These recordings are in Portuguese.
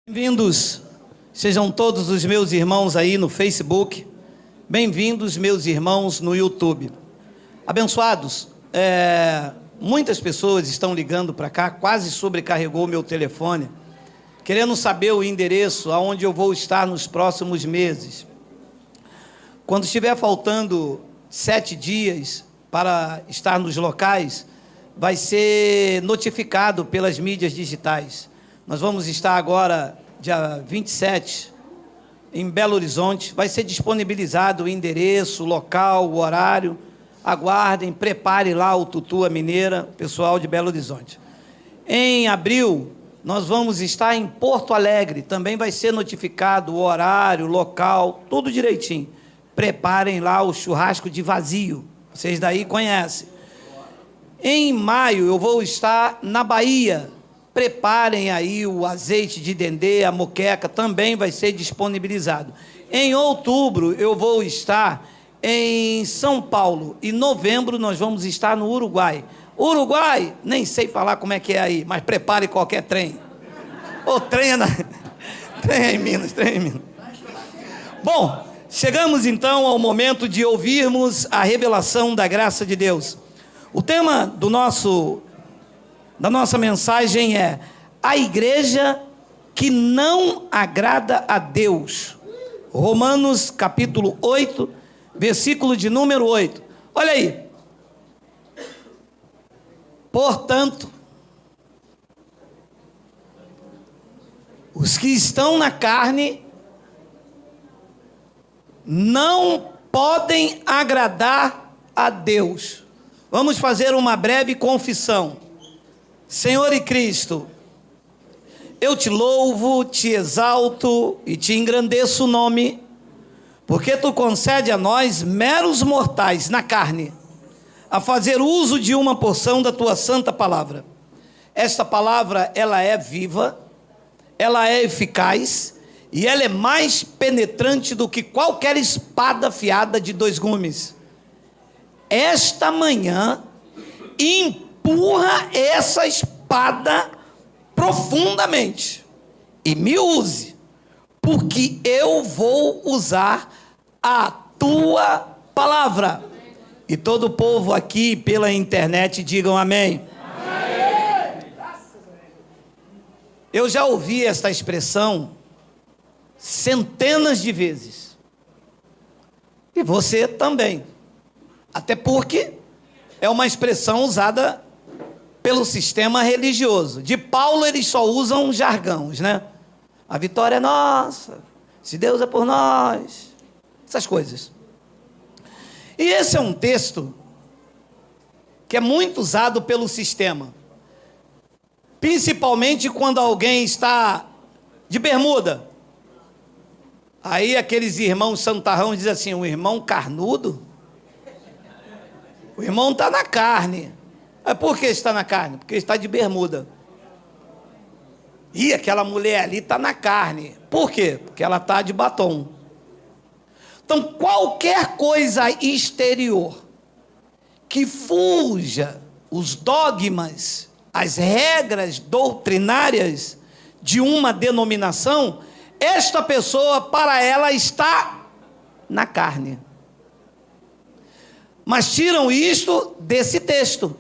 Bem-vindos, sejam todos os meus irmãos aí no Facebook, bem-vindos meus irmãos no YouTube. Abençoados, muitas pessoas estão ligando para cá, quase sobrecarregou o meu telefone, querendo saber o endereço aonde eu vou estar nos próximos meses. Quando estiver faltando 7 dias para estar nos locais, vai ser notificado pelas mídias digitais. Nós vamos estar agora, dia 27, em Belo Horizonte. Vai ser disponibilizado o endereço, o local, o horário. Aguardem, prepare lá o Tutu, a Mineira, pessoal de Belo Horizonte. Em abril, nós vamos estar em Porto Alegre. Também vai ser notificado o horário, o local, tudo direitinho. Preparem lá o churrasco de vazio. Vocês daí conhecem. Em maio, eu vou estar na Bahia. Preparem aí o azeite de dendê, a moqueca, também vai ser disponibilizado. Em outubro, eu vou estar em São Paulo. Em novembro, nós vamos estar no Uruguai. Uruguai, nem sei falar como é que é aí, mas prepare qualquer trem. Ô, trem é em Minas, trem é em Minas. Bom, chegamos então ao momento de ouvirmos a revelação da graça de Deus. O tema da nossa mensagem é a igreja que não agrada a Deus. Romanos capítulo 8, versículo de número 8. Olha aí. Portanto, os que estão na carne não podem agradar a Deus. Vamos fazer uma breve confissão. Senhor e Cristo, eu te louvo, te exalto e te engrandeço o nome, porque tu concede a nós, meros mortais na carne, a fazer uso de uma porção da tua santa palavra. Esta palavra, ela é viva, ela é eficaz e ela é mais penetrante do que qualquer espada afiada de 2 gumes. Esta manhã, empurra essa espada profundamente e me use, porque eu vou usar a tua palavra. E todo o povo aqui pela internet digam amém. Amém. Eu já ouvi esta expressão centenas de vezes, e você também, até porque é uma expressão usada pelo sistema religioso. De Paulo, eles só usam jargões, né? A vitória é nossa, se Deus é por nós, essas coisas. E esse é um texto que é muito usado pelo sistema, principalmente quando alguém está de bermuda. Aí aqueles irmãos santarrão dizem assim, o irmão carnudo, o irmão está na carne. Mas por que está na carne? Porque está de bermuda. E aquela mulher ali está na carne. Por quê? Porque ela está de batom. Então, qualquer coisa exterior que fuja os dogmas, as regras doutrinárias de uma denominação, esta pessoa, para ela, está na carne. Mas tiram isto desse texto.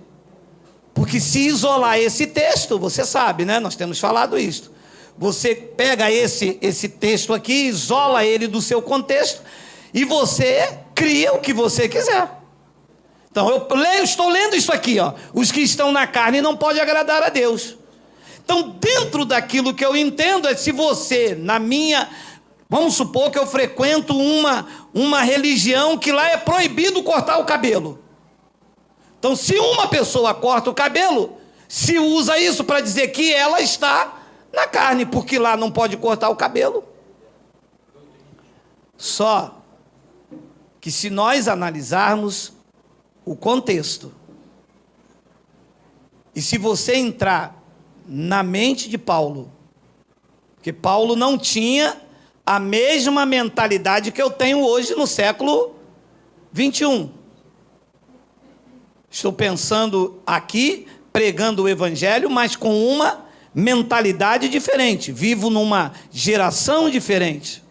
Porque se isolar esse texto, você sabe, né? Nós temos falado isso. Você pega esse texto aqui, isola ele do seu contexto e você cria o que você quiser. Então, estou lendo isso aqui, ó. Os que estão na carne não podem agradar a Deus. Então, dentro daquilo que eu entendo, se você, vamos supor que eu frequento uma religião que lá é proibido cortar o cabelo. Então, se uma pessoa corta o cabelo, se usa isso para dizer que ela está na carne, porque lá não pode cortar o cabelo. Só que se nós analisarmos o contexto, e se você entrar na mente de Paulo, porque Paulo não tinha a mesma mentalidade que eu tenho hoje no século 21. Estou pensando aqui, pregando o evangelho, mas com uma mentalidade diferente, vivo numa geração diferente,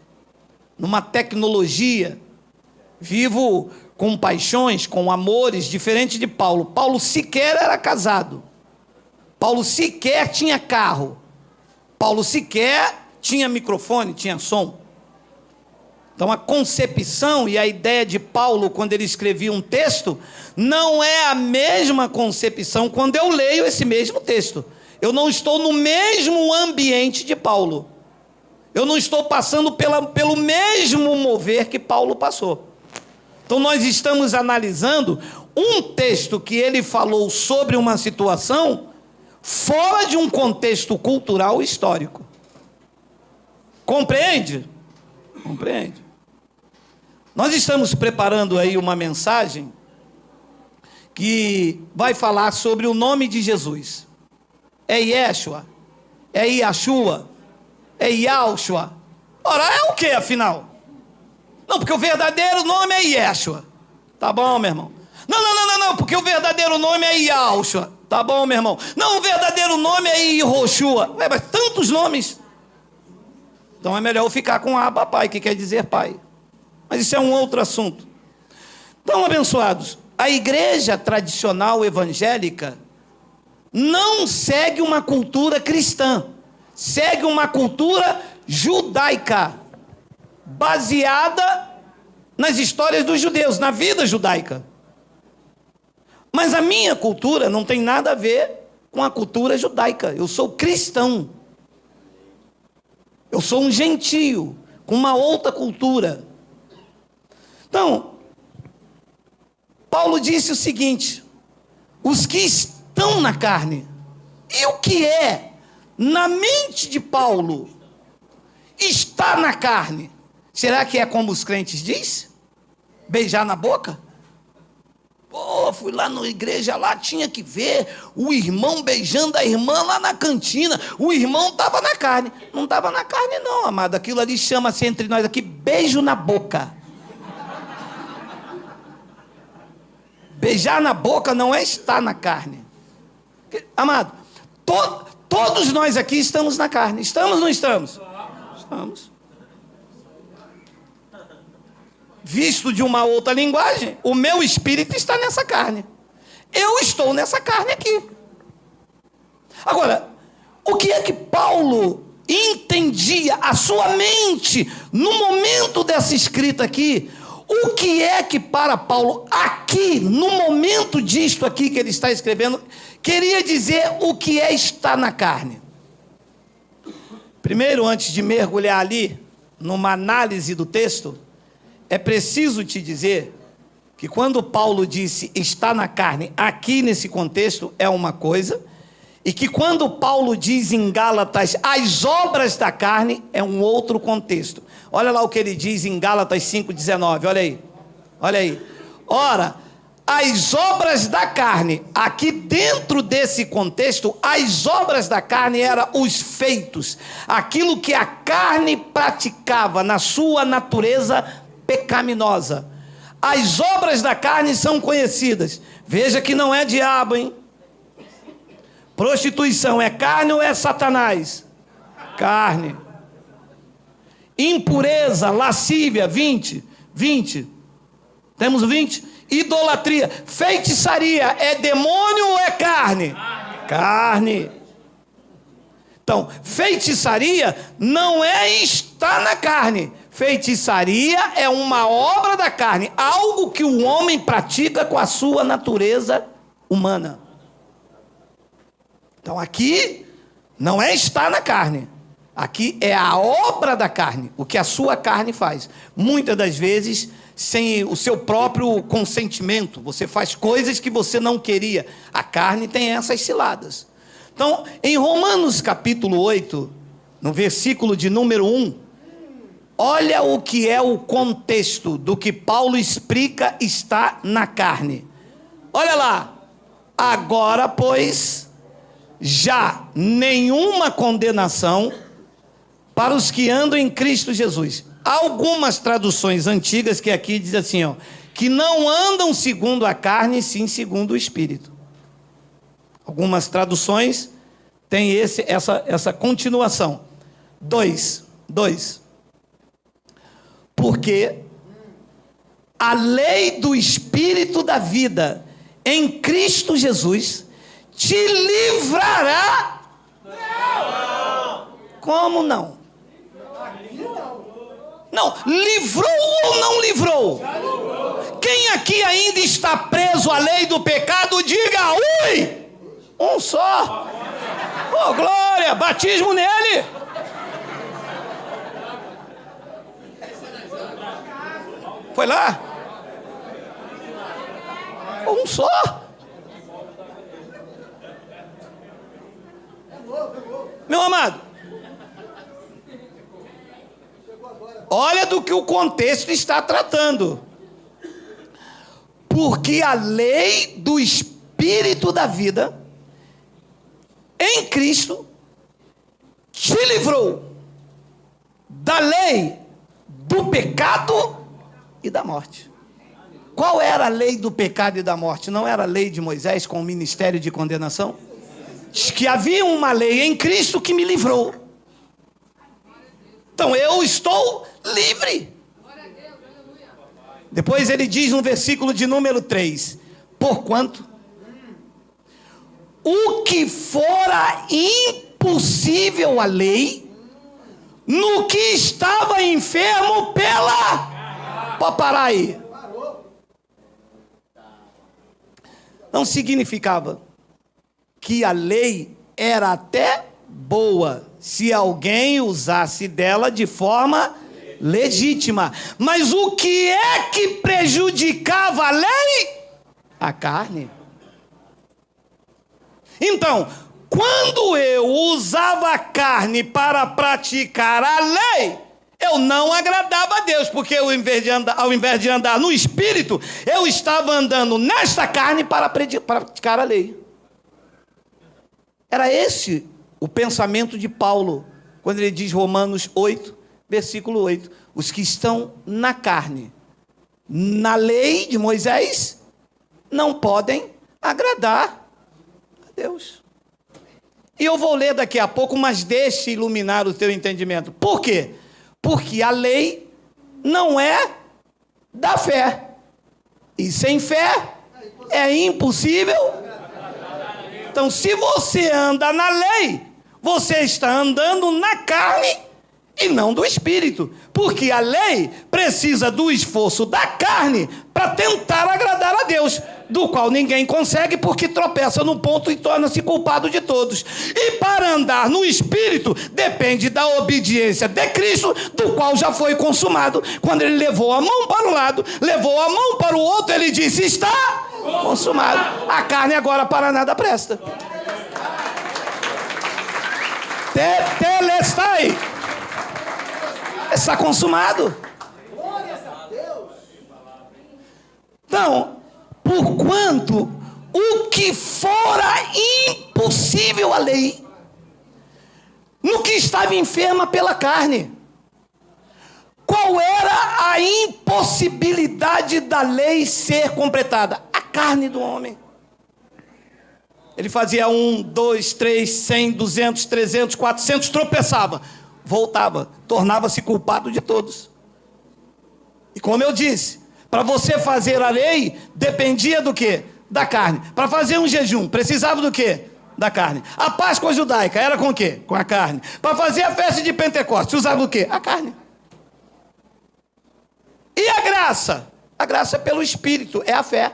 numa tecnologia, vivo com paixões, com amores, diferente de Paulo. Paulo sequer era casado, Paulo sequer tinha carro, Paulo sequer tinha microfone, tinha som. Então a concepção e a ideia de Paulo quando ele escrevia um texto não é a mesma concepção quando eu leio esse mesmo texto. Eu não estou no mesmo ambiente de Paulo. Eu não estou passando pelo mesmo mover que Paulo passou. Então nós estamos analisando um texto que ele falou sobre uma situação fora de um contexto cultural e histórico. Compreende? Compreende. Nós estamos preparando aí uma mensagem que vai falar sobre o nome de Jesus. É Yeshua, é Yahshua, é Yahushua. Ora, é o que afinal? Não, porque o verdadeiro nome é Yeshua. Tá bom, meu irmão? Não, porque o verdadeiro nome é Yahushua. Tá bom, meu irmão? Não, o verdadeiro nome é Yehoshua. Ué, mas tantos nomes. Então é melhor eu ficar com Abba Pai, que quer dizer Pai. Mas isso é um outro assunto. Então, abençoados, a igreja tradicional evangélica não segue uma cultura cristã, segue uma cultura judaica, baseada nas histórias dos judeus, na vida judaica. Mas a minha cultura não tem nada a ver com a cultura judaica. Eu sou cristão. Eu sou um gentio, com uma outra cultura. Então, Paulo disse o seguinte: os que estão na carne. E o que é, na mente de Paulo, está na carne? Será que é como os crentes dizem? Beijar na boca? Pô, fui lá na igreja, lá tinha que ver o irmão beijando a irmã lá na cantina. O irmão estava na carne. Não estava na carne não, amado. Aquilo ali chama-se entre nós aqui beijo na boca. Beijar na boca não é estar na carne. Amado, todos nós aqui estamos na carne. Estamos ou não estamos? Estamos. Visto de uma outra linguagem, o meu espírito está nessa carne. Eu estou nessa carne aqui. Agora, o que é que Paulo entendia, a sua mente, no momento dessa escrita aqui? O que é que para Paulo, aqui, no momento disto aqui que ele está escrevendo, queria dizer o que é estar na carne? Primeiro, antes de mergulhar ali, numa análise do texto, é preciso te dizer que quando Paulo disse está na carne, aqui nesse contexto é uma coisa, e que quando Paulo diz em Gálatas as obras da carne, é um outro contexto. Olha lá o que ele diz em Gálatas 5,19, olha aí, olha aí. Ora, as obras da carne, aqui dentro desse contexto, as obras da carne eram os feitos, aquilo que a carne praticava na sua natureza pecaminosa. As obras da carne são conhecidas. Veja que não é diabo, hein? Prostituição é carne ou é Satanás? Carne. Impureza, lascívia, 20. Temos 20? Idolatria. Feitiçaria é demônio ou é carne? Carne. Então, feitiçaria não é estar na carne. Feitiçaria é uma obra da carne, algo que o homem pratica com a sua natureza humana. Então aqui não é estar na carne, aqui é a obra da carne, o que a sua carne faz. Muitas das vezes sem o seu próprio consentimento, você faz coisas que você não queria. A carne tem essas ciladas. Então, em Romanos capítulo 8, no versículo de número 1, olha o que é o contexto do que Paulo explica está na carne. Olha lá. Agora, pois, já nenhuma condenação para os que andam em Cristo Jesus. Há algumas traduções antigas que aqui diz assim, ó, que não andam segundo a carne, sim segundo o Espírito. Algumas traduções tem essa continuação. 2. Porque a lei do Espírito da vida em Cristo Jesus te livrará. Não. Como não? Não, livrou ou não livrou? Quem aqui ainda está preso à lei do pecado, diga ui! Um só. Oh, glória! Batismo nele! Foi lá? Um só. Meu amado, olha do que o contexto está tratando. Porque a lei do Espírito da vida em Cristo te livrou da lei do pecado e da morte. Qual era a lei do pecado e da morte? Não era a lei de Moisés com o ministério de condenação? Diz que havia uma lei em Cristo que me livrou. Então eu estou livre. Depois ele diz no versículo de número 3: porquanto o que fora impossível à lei, no que estava enfermo pela... Pode parar aí. Não significava que a lei era até boa se alguém usasse dela de forma legítima. Mas o que é que prejudicava a lei? A carne. Então, quando eu usava a carne para praticar a lei, eu não agradava a Deus, porque ao invés de andar no Espírito, eu estava andando nesta carne para praticar a lei. Era esse o pensamento de Paulo, quando ele diz Romanos 8, versículo 8, os que estão na carne, na lei de Moisés, não podem agradar a Deus. E eu vou ler daqui a pouco, mas deixe iluminar o teu entendimento. Por quê? Porque a lei não é da fé. E sem fé é impossível. Então, se você anda na lei, você está andando na carne e não do Espírito. Porque a lei precisa do esforço da carne para tentar agradar a Deus, do qual ninguém consegue porque tropeça no ponto e torna-se culpado de todos. E para andar no Espírito depende da obediência de Cristo, do qual já foi consumado. Quando ele levou a mão para um lado, levou a mão para o outro, ele disse: está consumado. A carne agora para nada presta. Tetelestai. Está consumado. Então, porquanto o que fora impossível à lei, no que estava enferma pela carne. Qual era a impossibilidade da lei ser completada? A carne do homem. Ele fazia 1, 2, 3, 100, 200, 300, 400, tropeçava, voltava, tornava-se culpado de todos. E como eu disse, para você fazer a lei, dependia do quê? Da carne. Para fazer um jejum, precisava do quê? Da carne. A Páscoa judaica era com o quê? Com a carne. Para fazer a festa de Pentecostes, usava o quê? A carne. E a graça? A graça é pelo Espírito, é a fé.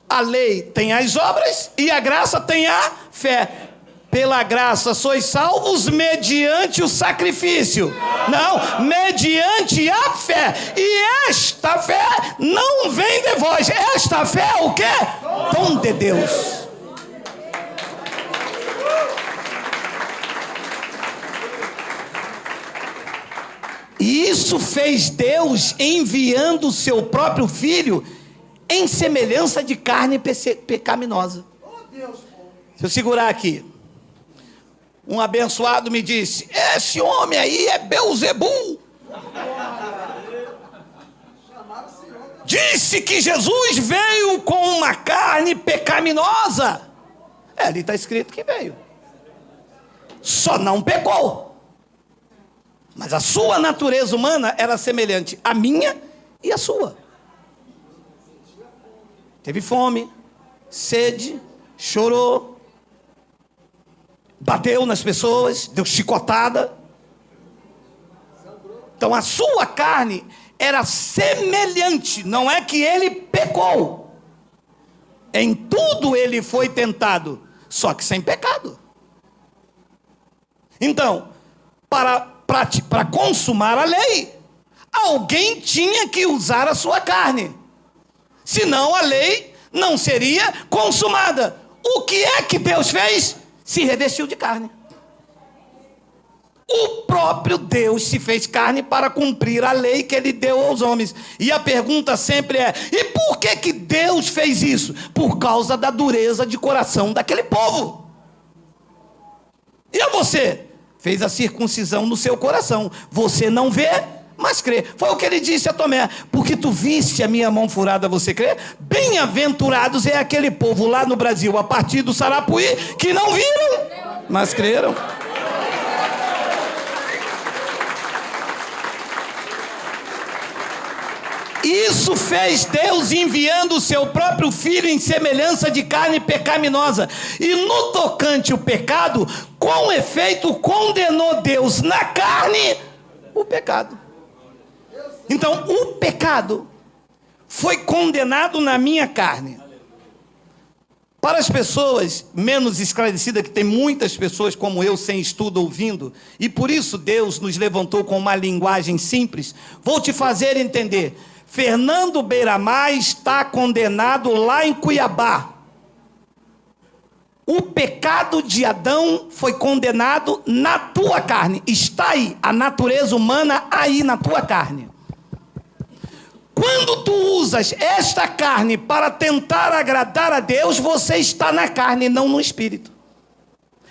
A lei tem as obras e a graça tem a fé. Pela graça sois salvos mediante o sacrifício. Não, mediante a fé. E esta fé não vem de vós. Esta fé é o quê? Dom de Deus. E isso fez Deus enviando o seu próprio Filho em semelhança de carne pecaminosa. Se eu segurar aqui, um abençoado me disse: esse homem aí é Beelzebul. Disse que Jesus veio com uma carne pecaminosa. Ali está escrito que veio. só não pecou. Mas a sua natureza humana era semelhante à minha e à sua. Teve fome, sede, chorou, bateu nas pessoas, deu chicotada. Então a sua carne era semelhante, não é que ele pecou. Em tudo ele foi tentado, só que sem pecado. Então, para consumar a lei, alguém tinha que usar a sua carne. Senão a lei não seria consumada. O que é que Deus fez? Se revestiu de carne. O próprio Deus se fez carne para cumprir a lei que ele deu aos homens. E a pergunta sempre é: e por que Deus fez isso? Por causa da dureza de coração daquele povo. E a você? Fez a circuncisão no seu coração. Você não vê, mas crê. Foi o que ele disse a Tomé: porque tu viste a minha mão furada, você crê? Bem-aventurados é aquele povo lá no Brasil, a partir do Sarapuí, que não viram, mas creram. Isso fez Deus enviando o seu próprio Filho em semelhança de carne pecaminosa. E no tocante ao pecado, com efeito, condenou Deus na carne o pecado. Então, o pecado foi condenado na minha carne. Para as pessoas menos esclarecidas, que tem muitas pessoas como eu sem estudo ouvindo, e por isso Deus nos levantou com uma linguagem simples, vou te fazer entender. Fernando Beiramar está condenado lá em Cuiabá. O pecado de Adão foi condenado na tua carne. Está aí, a natureza humana aí na tua carne. Quando tu usas esta carne para tentar agradar a Deus, você está na carne, não no espírito.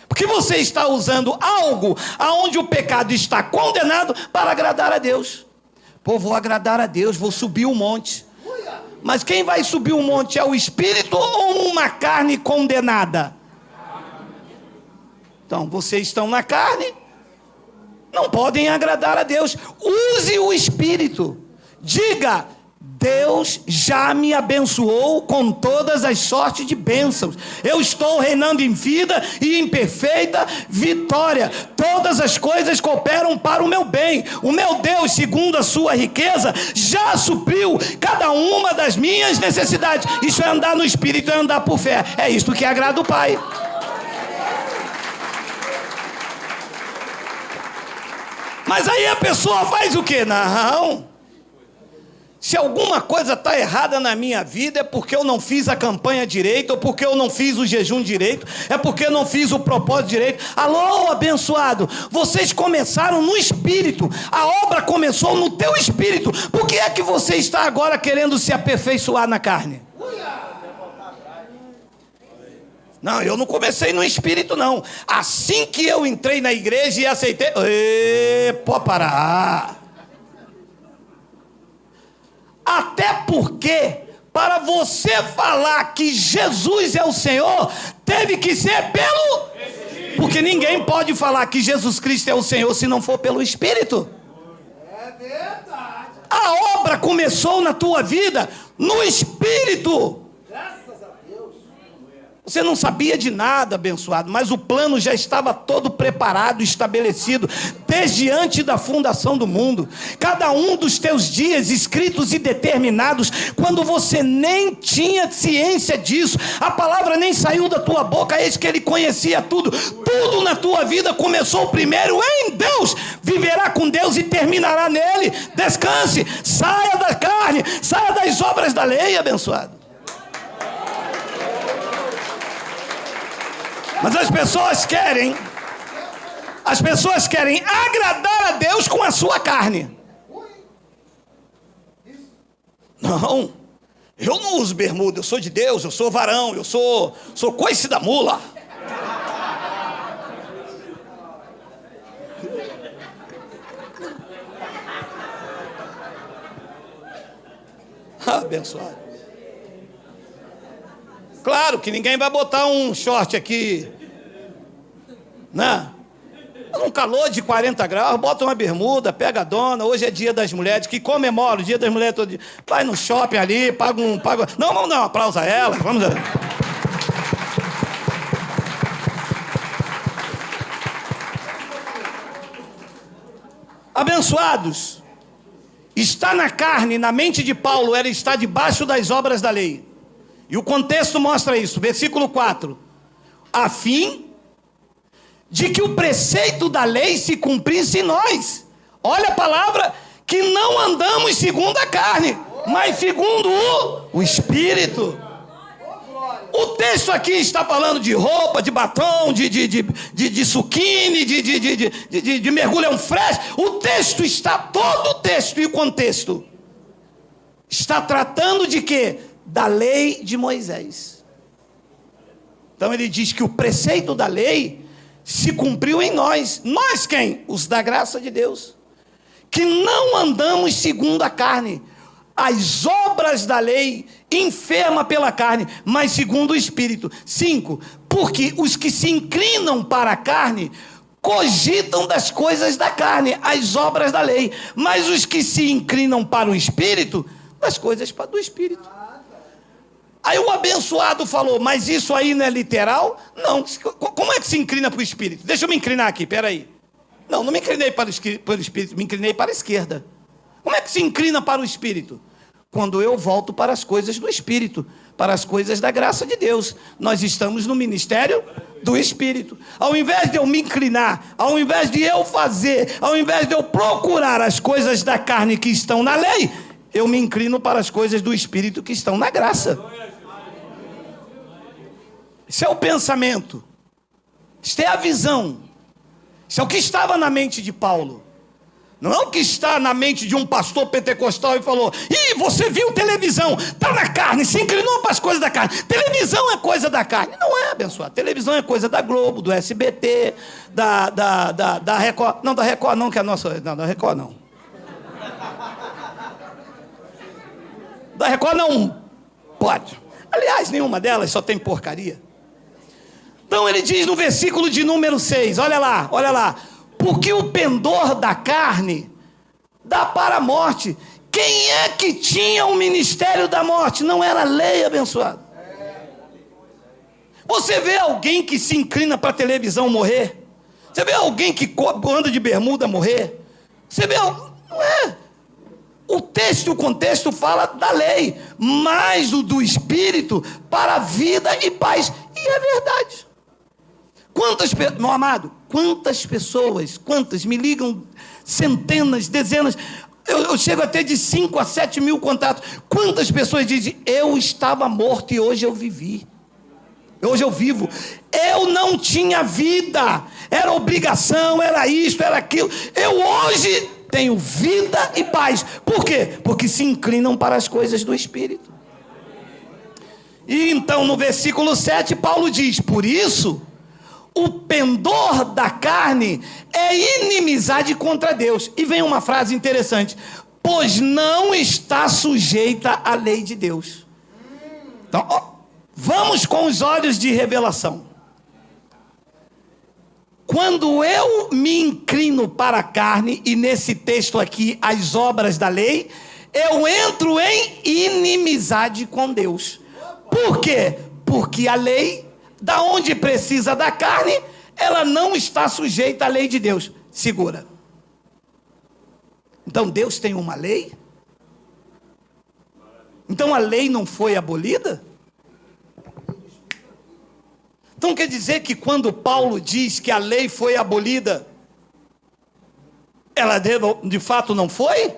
Porque você está usando algo aonde o pecado está condenado para agradar a Deus. Pô, vou agradar a Deus, vou subir o monte. Mas quem vai subir o monte é o espírito ou uma carne condenada? Então, vocês estão na carne, não podem agradar a Deus. Use o espírito. Diga: Deus já me abençoou com todas as sortes de bênçãos. Eu estou reinando em vida e em perfeita vitória. Todas as coisas cooperam para o meu bem. O meu Deus, segundo a sua riqueza, já supriu cada uma das minhas necessidades. Isso é andar no Espírito, é andar por fé. É isto que agrada o Pai. Mas aí a pessoa faz o quê? Não. Se alguma coisa está errada na minha vida, é porque eu não fiz a campanha direito, ou porque eu não fiz o jejum direito, é porque eu não fiz o propósito direito. Alô, abençoado, vocês começaram no espírito, a obra começou no teu espírito. Por que é que você está agora querendo se aperfeiçoar na carne? Não, eu não comecei no espírito, não. Assim que eu entrei na igreja e aceitei... Pode parar. Até porque, para você falar que Jesus é o Senhor, teve que ser pelo... Porque ninguém pode falar que Jesus Cristo é o Senhor se não for pelo Espírito. É verdade. A obra começou na tua vida no Espírito. Você não sabia de nada, abençoado, mas o plano já estava todo preparado, estabelecido, desde antes da fundação do mundo. Cada um dos teus dias escritos e determinados, quando você nem tinha ciência disso, a palavra nem saiu da tua boca, eis que ele conhecia tudo. Tudo na tua vida começou primeiro em Deus, viverá com Deus e terminará nele. Descanse, saia da carne, saia das obras da lei, abençoado. Mas as pessoas querem agradar a Deus com a sua carne. Não, eu não uso bermuda, eu sou de Deus, eu sou varão, eu sou coice da mula. Abençoado. Claro que ninguém vai botar um short aqui, né? num calor de 40 graus, bota uma bermuda, pega a dona, hoje é dia das mulheres, que comemora o dia das mulheres todo dia. Vai no shopping ali, paga. Não, vamos dar um aplauso a ela, vamos. Abençoados, está na carne, na mente de Paulo, ela está debaixo das obras da lei. E o contexto mostra isso, versículo 4. A fim de que o preceito da lei se cumprisse em nós. Olha a palavra, que não andamos segundo a carne, mas segundo o Espírito. O texto aqui está falando de roupa, de batom, de suquine, de mergulhão fresh. O texto está, todo o texto e o contexto está tratando de quê? Da lei de Moisés. Então ele diz que o preceito da lei se cumpriu em nós. Nós quem? Os da graça de Deus. Que não andamos segundo a carne, as obras da lei, enferma pela carne, mas segundo o Espírito. 5. Porque os que se inclinam para a carne cogitam das coisas da carne, as obras da lei. Mas os que se inclinam para o Espírito, das coisas do Espírito. Aí o abençoado falou, mas isso aí não é literal? Não, como é que se inclina para o Espírito? Deixa eu me inclinar aqui, peraí. Não me inclinei para o Espírito, me inclinei para a esquerda. Como é que se inclina para o Espírito? Quando eu volto para as coisas do Espírito, para as coisas da graça de Deus. Nós estamos no ministério do Espírito. Ao invés de eu me inclinar, ao invés de eu fazer, ao invés de eu procurar as coisas da carne que estão na lei, eu me inclino para as coisas do Espírito que estão na graça. Isso é o pensamento. Isso é a visão. Isso é o que estava na mente de Paulo. Não é o que está na mente de um pastor pentecostal e falou, ih, você viu televisão, está na carne, se inclinou para as coisas da carne. Televisão é coisa da carne. Não é, abençoado. Televisão é coisa da Globo, do SBT, da Record. Não, da Record não, que é a nossa... Não, da Record não. Da Record não pode. Aliás, nenhuma delas, só tem porcaria. Então ele diz no versículo de número 6, olha lá. Porque o pendor da carne dá para a morte. Quem é que tinha o ministério da morte? Não era a lei, abençoado. Você vê alguém que se inclina para a televisão morrer? Você vê alguém que anda de bermuda morrer? Você vê... Não é... O texto, o contexto fala da lei, mas o do Espírito para a vida e paz. E é verdade. Meu amado, quantas pessoas, me ligam centenas, dezenas, eu chego a ter de 5 a 7 mil contatos. Quantas pessoas dizem, eu estava morto e hoje eu vivi. Hoje eu vivo. Eu não tinha vida, era obrigação, era isto, era aquilo. Eu hoje tenho vida e paz. Por quê? Porque se inclinam para as coisas do Espírito. E então no versículo 7 Paulo diz, por isso, o pendor da carne é inimizade contra Deus. E vem uma frase interessante, pois não está sujeita à lei de Deus. Então, vamos com os olhos de revelação. Quando eu me inclino para a carne, e nesse texto aqui, as obras da lei, eu entro em inimizade com Deus. Por quê? Porque a lei, da onde precisa da carne, ela não está sujeita à lei de Deus. Segura. Então Deus tem uma lei? Então a lei não foi abolida? Então quer dizer que quando Paulo diz que a lei foi abolida, ela de fato não foi?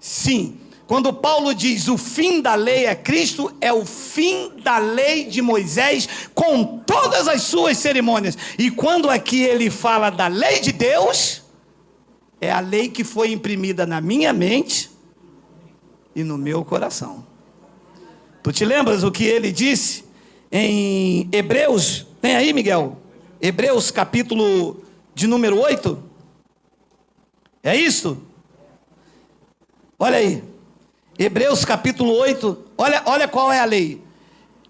Sim. Quando Paulo diz o fim da lei é Cristo, é o fim da lei de Moisés com todas as suas cerimônias. E quando aqui ele fala da lei de Deus, é a lei que foi imprimida na minha mente e no meu coração. Tu te lembras o que ele disse em Hebreus? Tem aí, Miguel? Hebreus capítulo de número 8. É isso? Olha aí. Hebreus capítulo 8. Olha qual é a lei.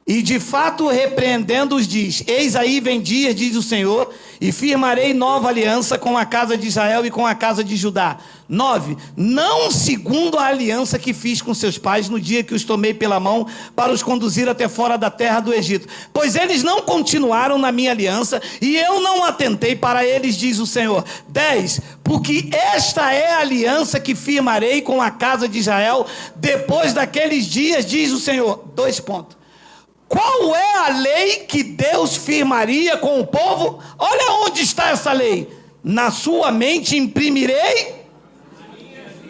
E de fato repreendendo-os diz: eis aí vem dias, diz o Senhor, e firmarei nova aliança com a casa de Israel e com a casa de Judá. 9, não segundo a aliança que fiz com seus pais no dia que os tomei pela mão para os conduzir até fora da terra do Egito. Pois eles não continuaram na minha aliança e eu não atentei para eles, diz o Senhor. 10, porque esta é a aliança que firmarei com a casa de Israel depois daqueles dias, diz o Senhor. 2 pontos. Qual é a lei que Deus firmaria com o povo? Olha onde está essa lei. Na sua mente imprimirei.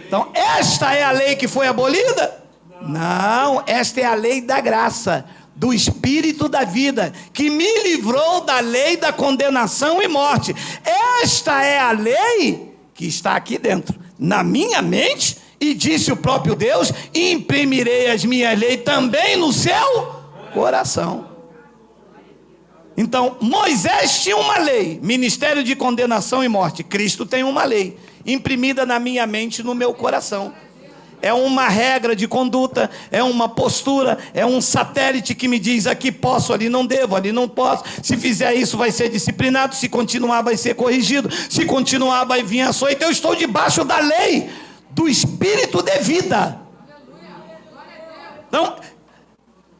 Então, esta é a lei que foi abolida? Não, esta é a lei da graça, do Espírito da vida, que me livrou da lei da condenação e morte. Esta é a lei que está aqui dentro, na minha mente, e disse o próprio Deus: imprimirei as minhas leis também no seu coração. Então, Moisés tinha uma lei, ministério de condenação e morte. Cristo tem uma lei, imprimida na minha mente e no meu coração. É uma regra de conduta, é uma postura, é um satélite que me diz: aqui posso, ali não devo, ali não posso. Se fizer isso vai ser disciplinado, se continuar vai ser corrigido, se continuar vai vir açoite. Eu estou debaixo da lei do Espírito de vida. Então,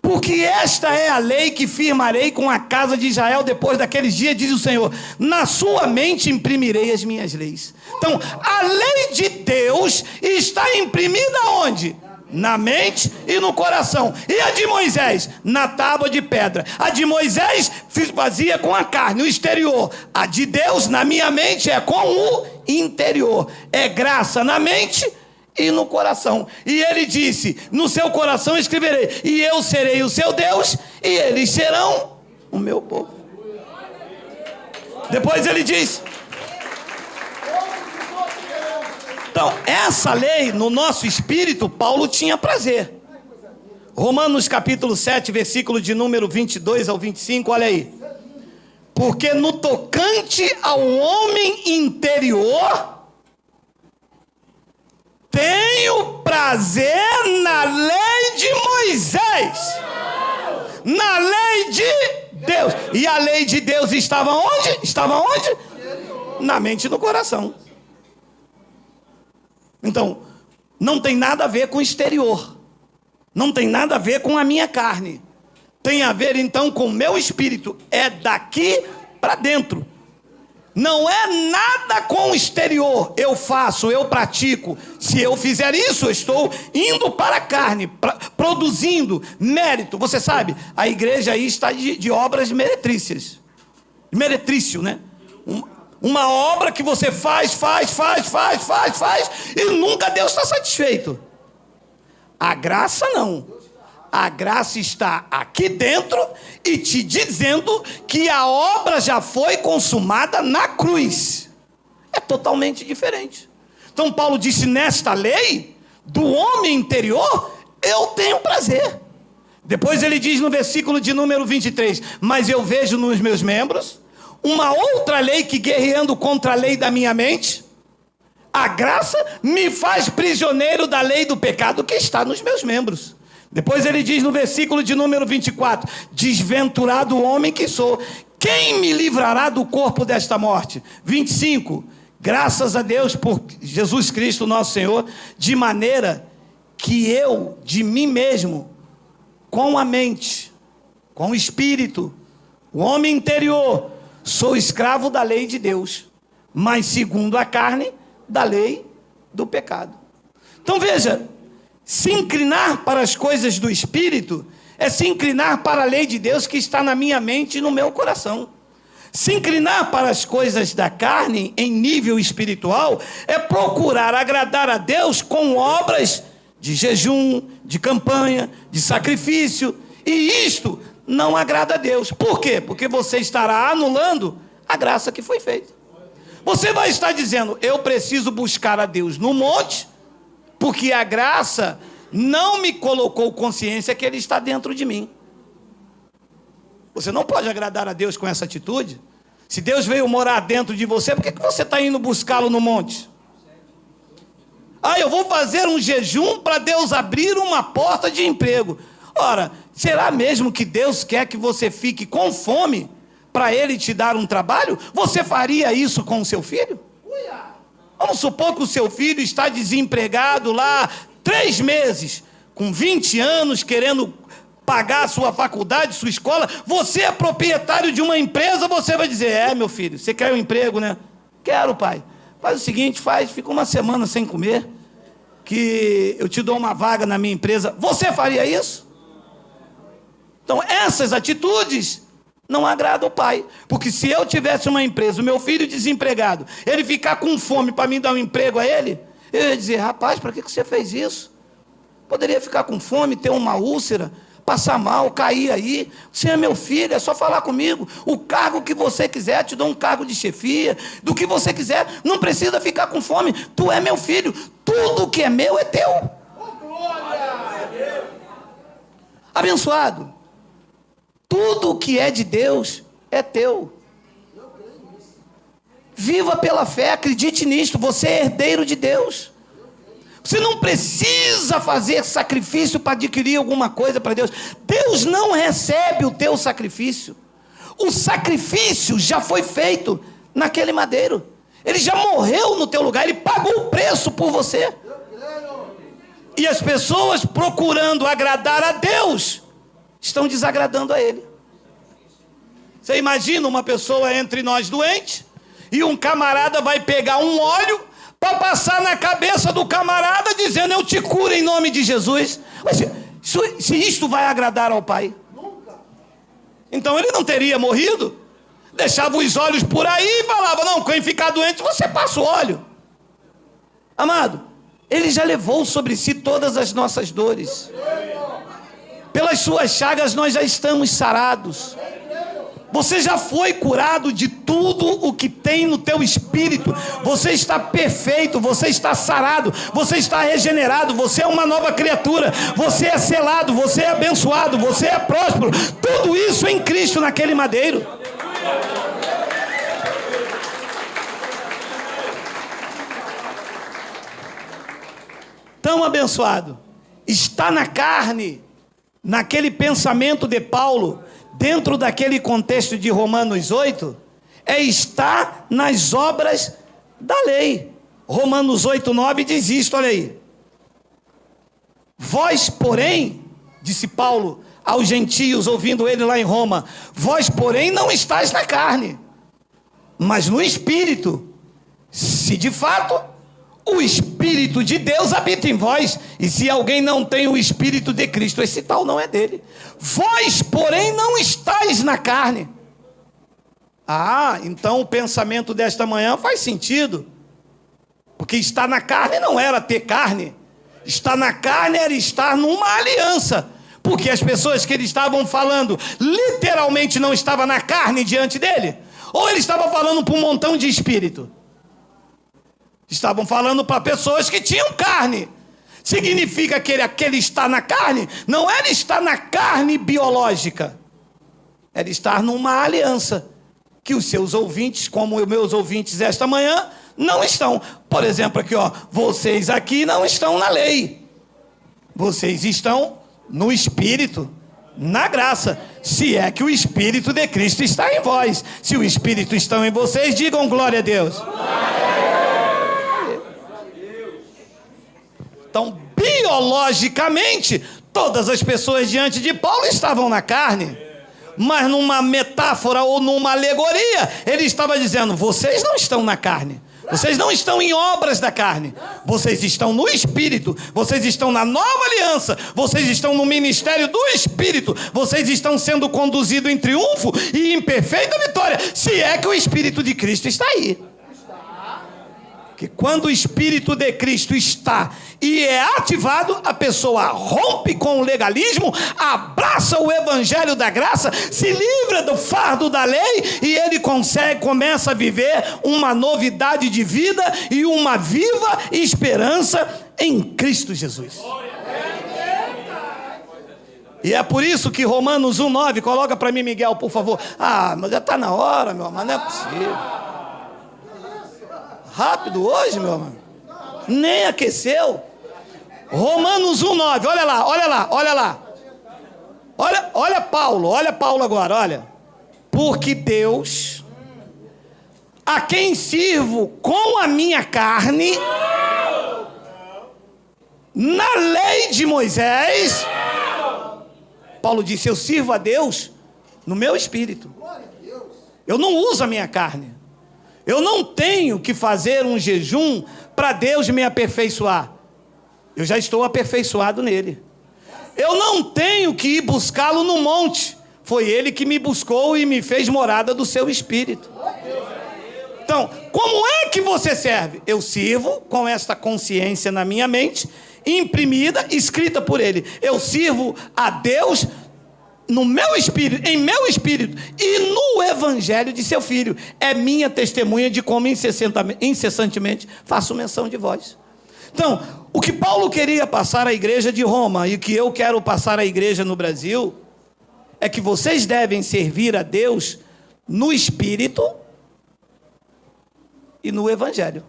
porque esta é a lei que firmarei com a casa de Israel depois daqueles dias, diz o Senhor: na sua mente imprimirei as minhas leis. Então, a lei de Deus está imprimida onde? Na mente e no coração. E a de Moisés? Na tábua de pedra. A de Moisés fazia com a carne, o exterior. A de Deus, na minha mente, é com o interior. É graça na mente e no coração. E ele disse: no seu coração escreverei, e eu serei o seu Deus, e eles serão o meu povo. Depois ele diz: então, essa lei no nosso espírito, Paulo tinha prazer. Romanos capítulo 7, versículo de número 22 ao 25, olha aí. Porque no tocante ao homem interior, tenho prazer na lei de Moisés, na lei de Deus. E a lei de Deus estava onde? Estava onde? Na mente e no coração. Então, não tem nada a ver com o exterior, não tem nada a ver com a minha carne, tem a ver então com o meu espírito. É daqui para dentro. Não é nada com o exterior. Eu faço, eu pratico. Se eu fizer isso, eu estou indo para a carne, produzindo mérito. Você sabe, a igreja aí está de obras meretrícias. Meretrício, né? Uma obra que você faz, e nunca Deus está satisfeito. A graça não. A graça está aqui dentro e te dizendo que a obra já foi consumada na cruz. É totalmente diferente. Então Paulo disse: nesta lei do homem interior eu tenho prazer. Depois ele diz no versículo de número 23: mas eu vejo nos meus membros uma outra lei que, guerreando contra a lei da minha mente, a graça me faz prisioneiro da lei do pecado que está nos meus membros. Depois ele diz no versículo de número 24: desventurado homem que sou, quem me livrará do corpo desta morte? 25, graças a Deus por Jesus Cristo nosso Senhor, de maneira que eu, de mim mesmo, com a mente, com o espírito, o homem interior, sou escravo da lei de Deus, mas segundo a carne, da lei do pecado. Então veja, se inclinar para as coisas do Espírito é se inclinar para a lei de Deus que está na minha mente e no meu coração. Se inclinar para as coisas da carne em nível espiritual é procurar agradar a Deus com obras de jejum, de campanha, de sacrifício. E isto não agrada a Deus. Por quê? Porque você estará anulando a graça que foi feita. Você vai estar dizendo: eu preciso buscar a Deus no monte, porque a graça não me colocou consciência que Ele está dentro de mim. Você não pode agradar a Deus com essa atitude. Se Deus veio morar dentro de você, por que você está indo buscá-lo no monte? Eu vou fazer um jejum para Deus abrir uma porta de emprego. Ora, Será mesmo que Deus quer que você fique com fome para Ele te dar um trabalho? Você faria isso com o seu filho? Vamos supor que o seu filho está desempregado lá 3 meses, com 20 anos, querendo pagar a sua faculdade, sua escola. Você é proprietário de uma empresa, você vai dizer: meu filho, você quer um emprego, né? Quero, pai. Faz o seguinte, fica uma semana sem comer, que eu te dou uma vaga na minha empresa. Você faria isso? Então, essas atitudes não agradam o pai. Porque se eu tivesse uma empresa, o meu filho desempregado, ele ficar com fome para mim dar um emprego a ele, eu ia dizer: rapaz, para que você fez isso? Poderia ficar com fome, ter uma úlcera, passar mal, cair aí. Você é meu filho, é só falar comigo. O cargo que você quiser, te dou um cargo de chefia, do que você quiser. Não precisa ficar com fome. Tu é meu filho. Tudo que é meu é teu. Abençoado. Tudo que é de Deus é teu. Viva pela fé, acredite nisto. Você é herdeiro de Deus. Você não precisa fazer sacrifício para adquirir alguma coisa para Deus. Deus não recebe o teu sacrifício. O sacrifício já foi feito naquele madeiro. Ele já morreu no teu lugar. Ele pagou o preço por você. E as pessoas procurando agradar a Deus estão desagradando a Ele. Você imagina uma pessoa entre nós doente e um camarada vai pegar um óleo para passar na cabeça do camarada dizendo: eu te curo em nome de Jesus. Mas se isto vai agradar ao Pai? Então ele não teria morrido. Deixava os olhos por aí e falava: não, quem ficar doente você passa o óleo. Amado, Ele já levou sobre si todas as nossas dores. Pelas suas chagas nós já estamos sarados. Você já foi curado de tudo o que tem no teu espírito. Você está perfeito, você está sarado, você está regenerado, você é uma nova criatura, você é selado, você é abençoado, você é próspero. Tudo isso em Cristo naquele madeiro. Tão abençoado. Está na carne, naquele pensamento de Paulo, dentro daquele contexto de Romanos 8, estar nas obras da lei. Romanos 8:9 diz isto, olha aí. Vós, porém, disse Paulo aos gentios, ouvindo ele lá em Roma, vós, porém, não estáis na carne, mas no Espírito, se de fato o Espírito de Deus habita em vós. E se alguém não tem o Espírito de Cristo, esse tal não é dele. Vós, porém, não estáis na carne. Então o pensamento desta manhã faz sentido. Porque estar na carne não era ter carne. Estar na carne era estar numa aliança. Porque as pessoas que ele estavam falando, literalmente não estavam na carne diante dele. Ou ele estava falando para um montão de espírito. Estavam falando para pessoas que tinham carne. Significa que aquele estar na carne não era estar na carne biológica. Era estar numa aliança que os seus ouvintes, como os meus ouvintes esta manhã, não estão. Por exemplo, aqui, vocês aqui não estão na lei. Vocês estão no Espírito, na graça. Se é que o Espírito de Cristo está em vós. Se o Espírito está em vocês, digam glória a Deus. Então, biologicamente, todas as pessoas diante de Paulo estavam na carne. Mas numa metáfora ou numa alegoria, ele estava dizendo: vocês não estão na carne. Vocês não estão em obras da carne. Vocês estão no Espírito. Vocês estão na nova aliança. Vocês estão no ministério do Espírito. Vocês estão sendo conduzidos em triunfo e em perfeita vitória. Se é que o Espírito de Cristo está aí. Que quando o Espírito de Cristo está e é ativado, a pessoa rompe com o legalismo, abraça o Evangelho da graça, se livra do fardo da lei e ele começa a viver uma novidade de vida e uma viva esperança em Cristo Jesus. E é por isso que Romanos 1:9, coloca para mim, Miguel, por favor. Mas já está na hora, meu irmão, não é possível. Rápido hoje, meu irmão. Nem aqueceu. Romanos 1:9, olha lá. Olha Paulo agora, olha. Porque Deus, a quem sirvo com a minha carne, na lei de Moisés, Paulo disse, eu sirvo a Deus no meu espírito. Eu não uso a minha carne. Eu não tenho que fazer um jejum para Deus me aperfeiçoar. Eu já estou aperfeiçoado nele. Eu não tenho que ir buscá-lo no monte. Foi ele que me buscou e me fez morada do seu espírito. Então, como é que você serve? Eu sirvo com esta consciência na minha mente, imprimida, escrita por ele. Eu sirvo a Deus no meu espírito, em meu espírito e no evangelho de seu filho. É minha testemunha de como incessantemente faço menção de vós. Então, o que Paulo queria passar à igreja de Roma e o que eu quero passar à igreja no Brasil é que vocês devem servir a Deus no espírito e no evangelho.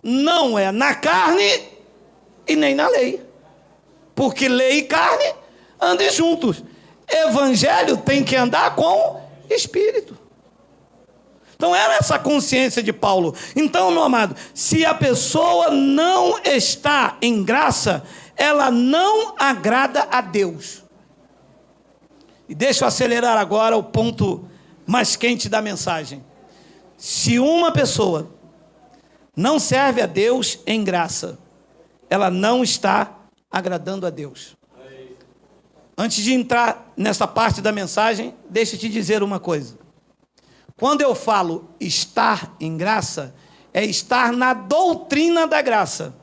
Não é na carne e nem na lei. Porque lei e carne andem juntos. Evangelho tem que andar com espírito. Então era essa consciência de Paulo. Então, meu amado, se a pessoa não está em graça, ela não agrada a Deus. E deixa eu acelerar agora o ponto mais quente da mensagem. Se uma pessoa não serve a Deus em graça, ela não está agradando a Deus. Antes de entrar nessa parte da mensagem, deixa eu te dizer uma coisa. Quando eu falo estar em graça, é estar na doutrina da graça.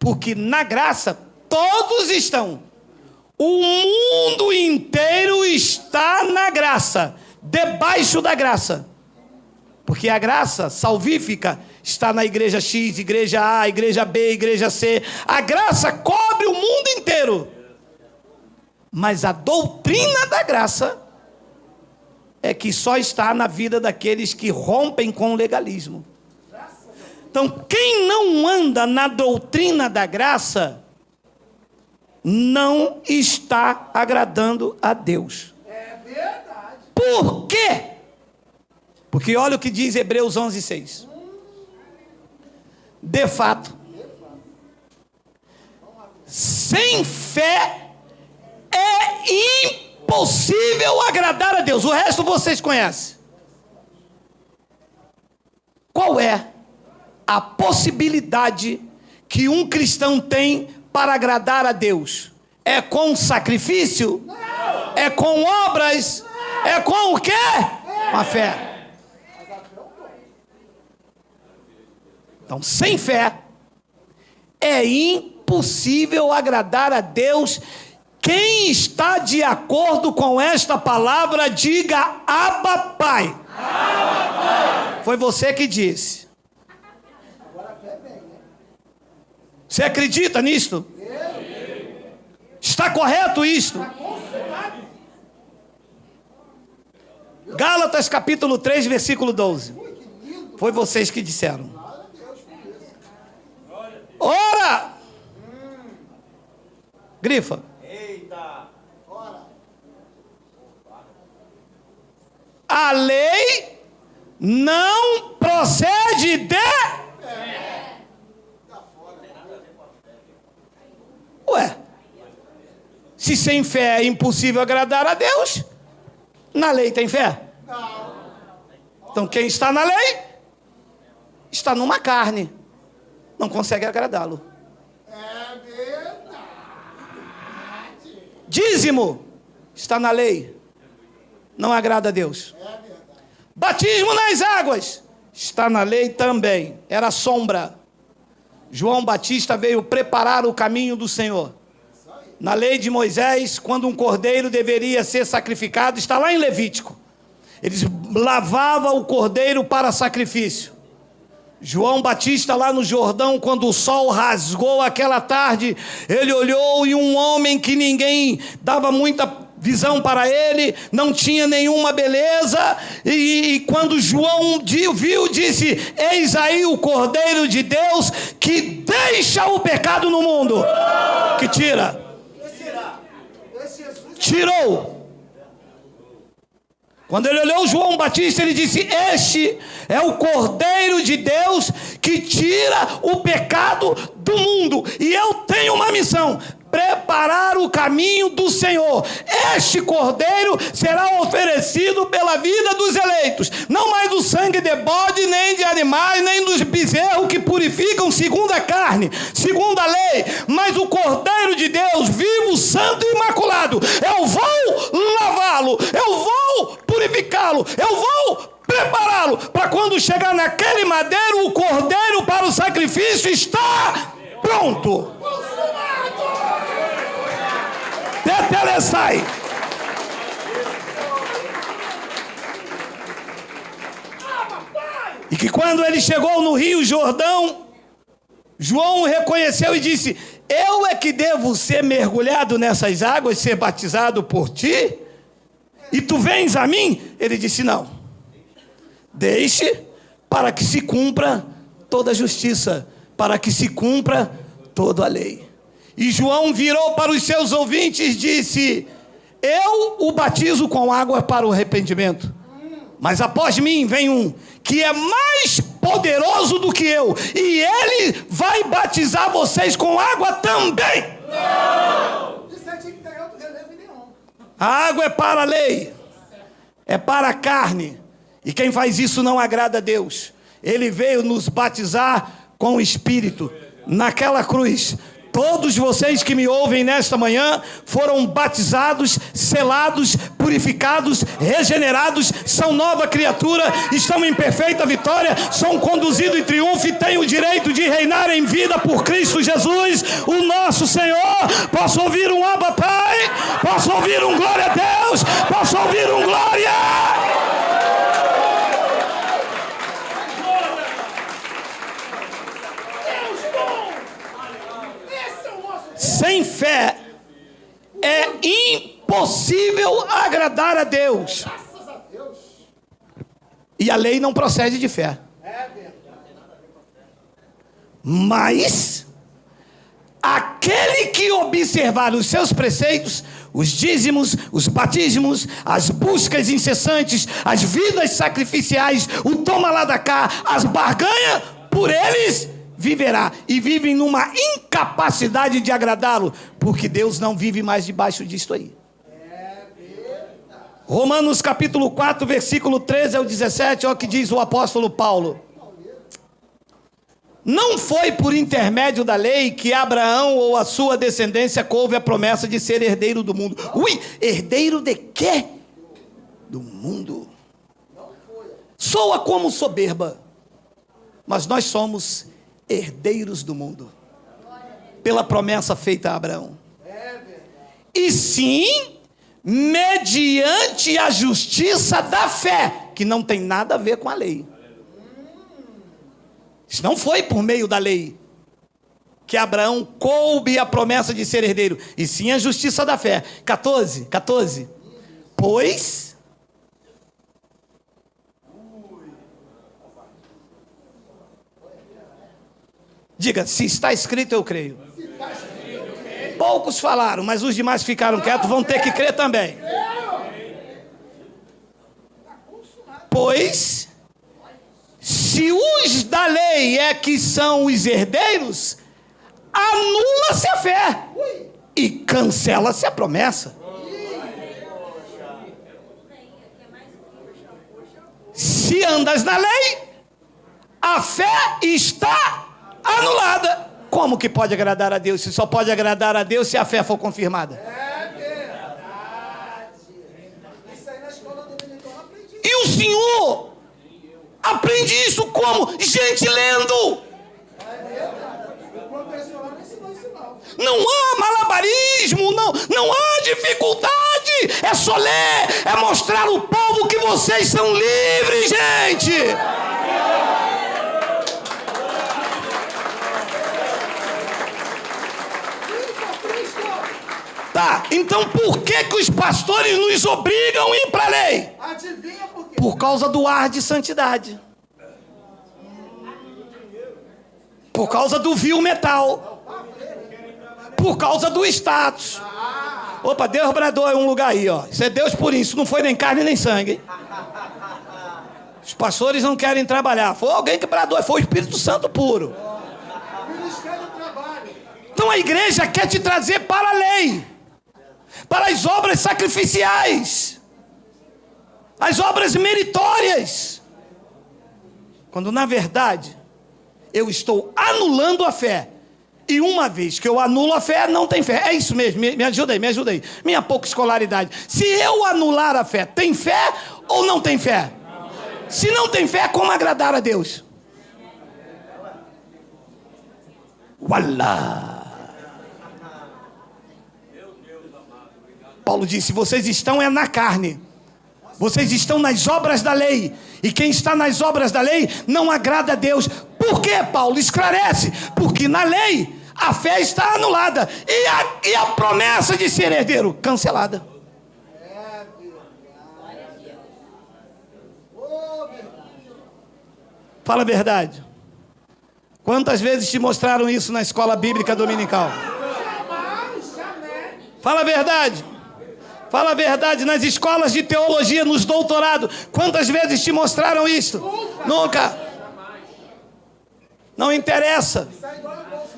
Porque na graça todos estão. O mundo inteiro está na graça, debaixo da graça. Porque a graça salvífica está na igreja X, igreja A, igreja B, igreja C. A graça cobre o mundo inteiro. Mas a doutrina da graça é que só está na vida daqueles que rompem com o legalismo. Então, quem não anda na doutrina da graça, não está agradando a Deus. É verdade. Por quê? Porque olha o que diz Hebreus 11:6. De fato, sem fé é impossível agradar a Deus. O resto vocês conhecem. Qual é a possibilidade que um cristão tem para agradar a Deus? É com sacrifício? Não. É com obras? Não. É com o quê? Com a fé. Então, sem fé é impossível agradar a Deus. Quem está de acordo com esta palavra, diga Abba, Pai. Abba, Pai. Foi você que disse. Você acredita nisto? Está correto isto? Gálatas capítulo 3, versículo 12. Foi vocês que disseram. Ora! Grifa. A lei não procede de... Ué, se sem fé é impossível agradar a Deus, na lei tem fé? Não. Então quem está na lei, está numa carne, não consegue agradá-lo. É verdade. Dízimo, está na lei, não agrada a Deus. É verdade. Batismo nas águas, está na lei também, era sombra. João Batista veio preparar o caminho do Senhor. Na lei de Moisés, quando um cordeiro deveria ser sacrificado, está lá em Levítico. Eles lavavam o cordeiro para sacrifício. João Batista lá no Jordão, quando o sol rasgou aquela tarde, ele olhou e um homem que ninguém dava muita visão para ele, não tinha nenhuma beleza, e quando João viu, disse: eis aí o Cordeiro de Deus que deixa o pecado no mundo, que tira. tirou. Quando ele olhou João Batista, ele disse: este é o Cordeiro de Deus que tira o pecado do mundo. E eu tenho uma missão: preparar o caminho do Senhor. Este Cordeiro será oferecido pela vida dos eleitos. Não mais do sangue de bode, nem de animais, nem dos bezerros que purificam segundo a carne, segundo a lei. Mas o Cordeiro de Deus, vivo, santo e imaculado. Eu vou lavá-lo, eu vou purificá-lo, eu vou prepará-lo, para quando chegar naquele madeiro, o Cordeiro para o sacrifício está pronto. Tetelestai. E que quando ele chegou no Rio Jordão, João o reconheceu e disse: eu é que devo ser mergulhado nessas águas, ser batizado por ti? E tu vens a mim? Ele disse: não. Deixe para que se cumpra toda a justiça, para que se cumpra toda a lei. E João virou para os seus ouvintes e disse: eu o batizo com água para o arrependimento, mas após mim vem um que é mais poderoso do que eu, e ele vai batizar vocês com água também. Não! A água é para a lei, é para a carne, e quem faz isso não agrada a Deus. Ele veio nos batizar com o Espírito. Naquela cruz, todos vocês que me ouvem nesta manhã foram batizados, selados, purificados, regenerados, são nova criatura, estão em perfeita vitória, são conduzidos em triunfo e têm o direito de reinar em vida por Cristo Jesus, o nosso Senhor. Posso ouvir um Abba Pai? Posso ouvir um glória a Deus? Posso ouvir um glória? Sem fé é impossível agradar a Deus. E a lei não procede de fé. Mas aquele que observar os seus preceitos, os dízimos, os batismos, as buscas incessantes, as vidas sacrificiais, o toma lá da cá, as barganhas, por eles viverá. E vivem numa incapacidade de agradá-lo, porque Deus não vive mais debaixo disto aí. Romanos capítulo 4, versículo 13 ao 17, olha o que diz o apóstolo Paulo: não foi por intermédio da lei que Abraão ou a sua descendência couve a promessa de ser herdeiro do mundo. Ui, herdeiro de quê? Do mundo. Soa como soberba, mas nós somos herdeiros do mundo, pela promessa feita a Abraão. E sim, mediante a justiça da fé, que não tem nada a ver com a lei. Isso não foi por meio da lei que Abraão coube a promessa de ser herdeiro, e sim a justiça da fé. 14. Pois diga: se está escrito, eu creio. Poucos falaram, mas os demais ficaram quietos, vão ter que crer também. Pois, se os da lei é que são os herdeiros, anula-se a fé e cancela-se a promessa. Se andas na lei, a fé está anulada. Como que pode agradar a Deus? Se só pode agradar a Deus se a fé for confirmada. É verdade. Isso aí na escola dominical eu aprendi. E o Senhor aprende isso como? Gente lendo. É verdade. O professor lá não ensinou isso não. Não há malabarismo, não há dificuldade. É só ler, é mostrar ao povo que vocês são livres, gente. Tá, então por que os pastores nos obrigam a ir para a lei? Adivinha por quê? Por causa do ar de santidade. Por causa do vil metal. Por causa do status. Opa, Deus bradou em um lugar aí, ó. Isso é Deus por isso, não foi nem carne nem sangue, hein? Os pastores não querem trabalhar. Foi alguém que bradou, foi o Espírito Santo puro. Ministério do Trabalho. Então a igreja quer te trazer para a lei, para as obras sacrificiais, as obras meritórias, quando na verdade eu estou anulando a fé. E uma vez que eu anulo a fé, não tem fé. É isso mesmo, me ajuda aí. Minha pouca escolaridade. Se eu anular a fé, tem fé ou não tem fé? Se não tem fé, como agradar a Deus? Ualá! Paulo disse, vocês estão na carne. Vocês estão nas obras da lei. E quem está nas obras da lei não agrada a Deus. Por quê, Paulo? Esclarece. Porque na lei a fé está anulada. E a promessa de ser herdeiro cancelada. Fala a verdade. Quantas vezes te mostraram isso na escola bíblica dominical? Fala a verdade. Fala a verdade, nas escolas de teologia, nos doutorados. Quantas vezes te mostraram isso? Nunca. Não interessa.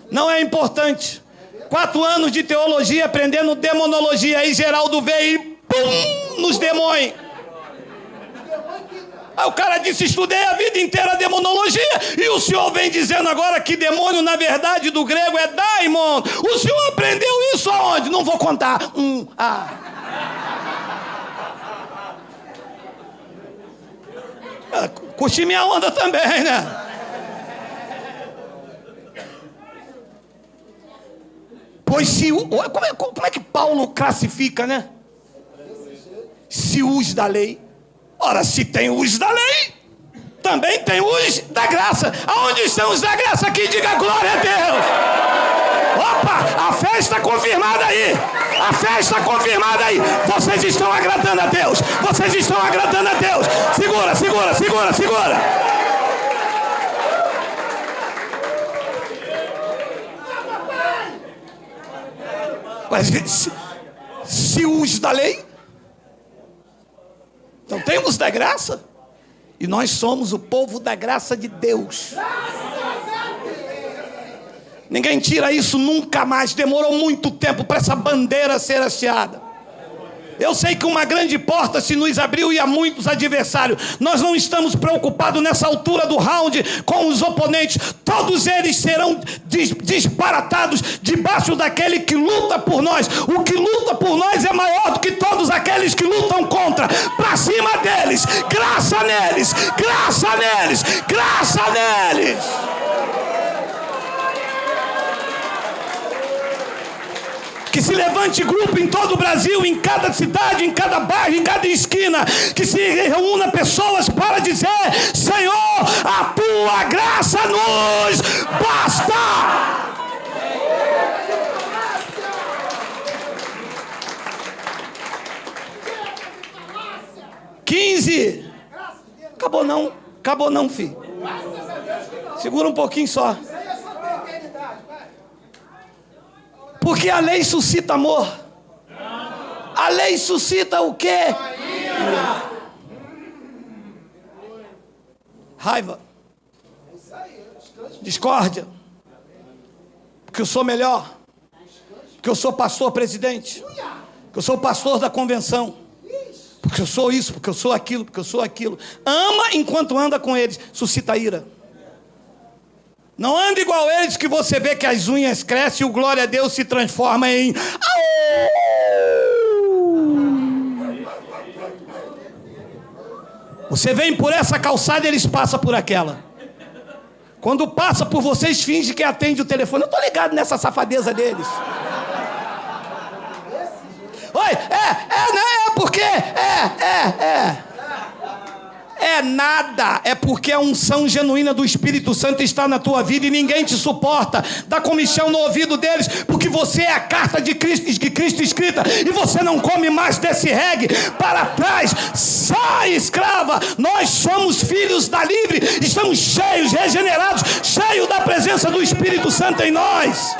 Não é importante. 4 anos de teologia aprendendo demonologia. Aí Geraldo veio e pum, nos demônios. Aí o cara disse, estudei a vida inteira demonologia. E o senhor vem dizendo agora que demônio, na verdade, do grego é daimon. O senhor aprendeu isso aonde? Não vou contar. Curti minha onda também, né? Pois se... Como é que Paulo classifica, né? Se os da lei. Ora, se tem os da lei, também tem os da graça. Aonde estão os da graça aqui? Diga glória a Deus. Opa, a fé está confirmada aí. A fé está confirmada aí. Vocês estão agradando a Deus. Vocês estão agradando a Deus. Segura. Mas se os da lei, então temos da graça. E nós somos o povo da graça de Deus. Ninguém tira isso nunca mais. Demorou muito tempo para essa bandeira ser hasteada. Eu sei que uma grande porta se nos abriu e há muitos adversários. Nós não estamos preocupados nessa altura do round com os oponentes. Todos eles serão disparatados debaixo daquele que luta por nós. O que luta por nós é maior do que todos aqueles que lutam contra. Para cima deles, graça neles, graça neles, graça neles. Que se levante grupo em todo o Brasil, em cada cidade, em cada bairro, em cada esquina. Que se reúna pessoas para dizer: Senhor, a tua graça nos basta. 15. Acabou não, filho. Segura um pouquinho só. Porque a lei suscita amor. A lei suscita o quê? Raiva. Discórdia. Porque eu sou melhor. Porque eu sou pastor presidente. Porque eu sou pastor da convenção. Porque eu sou isso, porque eu sou aquilo, porque eu sou aquilo. Ama enquanto anda com eles. Suscita ira. Não anda igual eles, que você vê que as unhas crescem e o glória a Deus se transforma em... Você vem por essa calçada e eles passam por aquela. Quando passa por vocês, finge que atende o telefone. Eu estou ligado nessa safadeza deles. Oi, porque... É nada, é porque a unção genuína do Espírito Santo está na tua vida e ninguém te suporta. Dá comichão no ouvido deles, porque você é a carta de Cristo escrita e você não come mais desse reggae. Para trás, sai, escrava. Nós somos filhos da livre, estamos cheios, regenerados, cheios da presença do Espírito Santo em nós.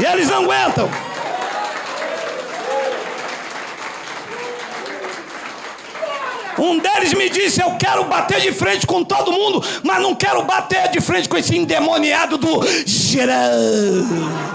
E eles não aguentam. Um deles me disse: eu quero bater de frente com todo mundo, mas não quero bater de frente com esse endemoniado do Geraldo.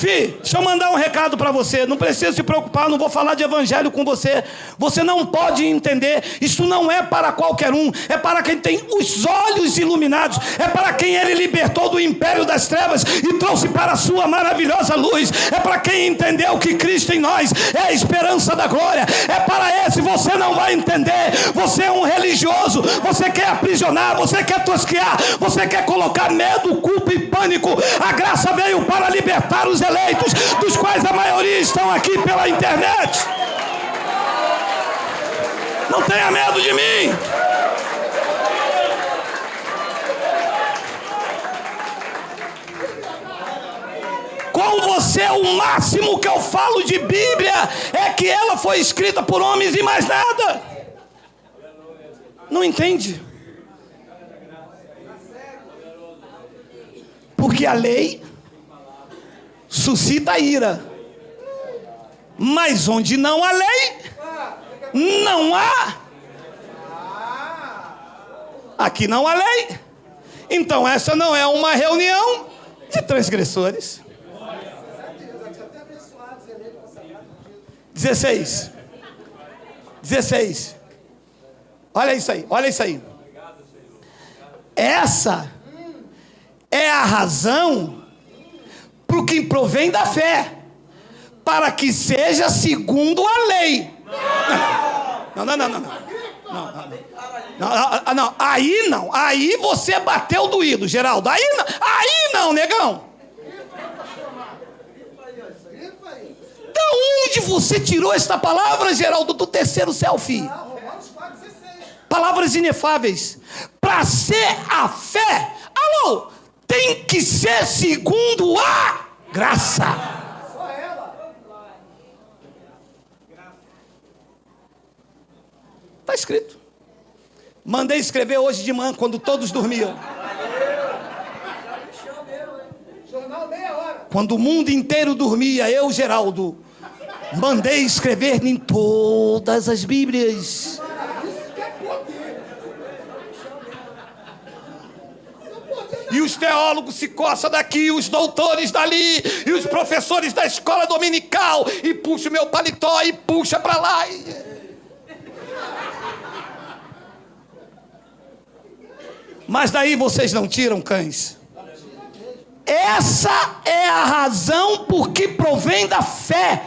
Deixa eu mandar um recado para você. Não precisa se preocupar, não vou falar de evangelho com você. Você não pode entender. Isso não é para qualquer um. É para quem tem os olhos iluminados. É para quem ele libertou do império das trevas e trouxe para a sua maravilhosa luz. É para quem entendeu que Cristo em nós é a esperança da glória. É para esse. Você não vai entender. Você é um religioso. Você quer aprisionar. Você quer tosquear. Você quer colocar medo, culpa e pânico. A graça veio para libertar os eleitos, dos quais a maioria estão aqui pela internet. Não tenha medo de mim. Com você, o máximo que eu falo de Bíblia é que ela foi escrita por homens e mais nada. Não entende? Porque a lei suscita ira, mas onde não há lei, não há. Aqui não há lei. Então essa não é uma reunião de transgressores. 16. Olha isso aí, olha isso aí. Essa é a razão para o que provém da fé, para que seja segundo a lei. Não. Aí você bateu doído, Geraldo. Aí não, negão. Da onde você tirou esta palavra, Geraldo, do terceiro selfie? Palavras inefáveis. Para ser a fé, alô, tem que ser segundo a graça. Está escrito. Mandei escrever hoje de manhã, quando todos dormiam. Quando o mundo inteiro dormia, eu, Geraldo, mandei escrever em todas as Bíblias. E os teólogos se coçam daqui, os doutores dali, e os professores da escola dominical, e puxa o meu paletó e puxa para lá. Mas daí vocês não tiram, cães. Essa é a razão por que provém da fé,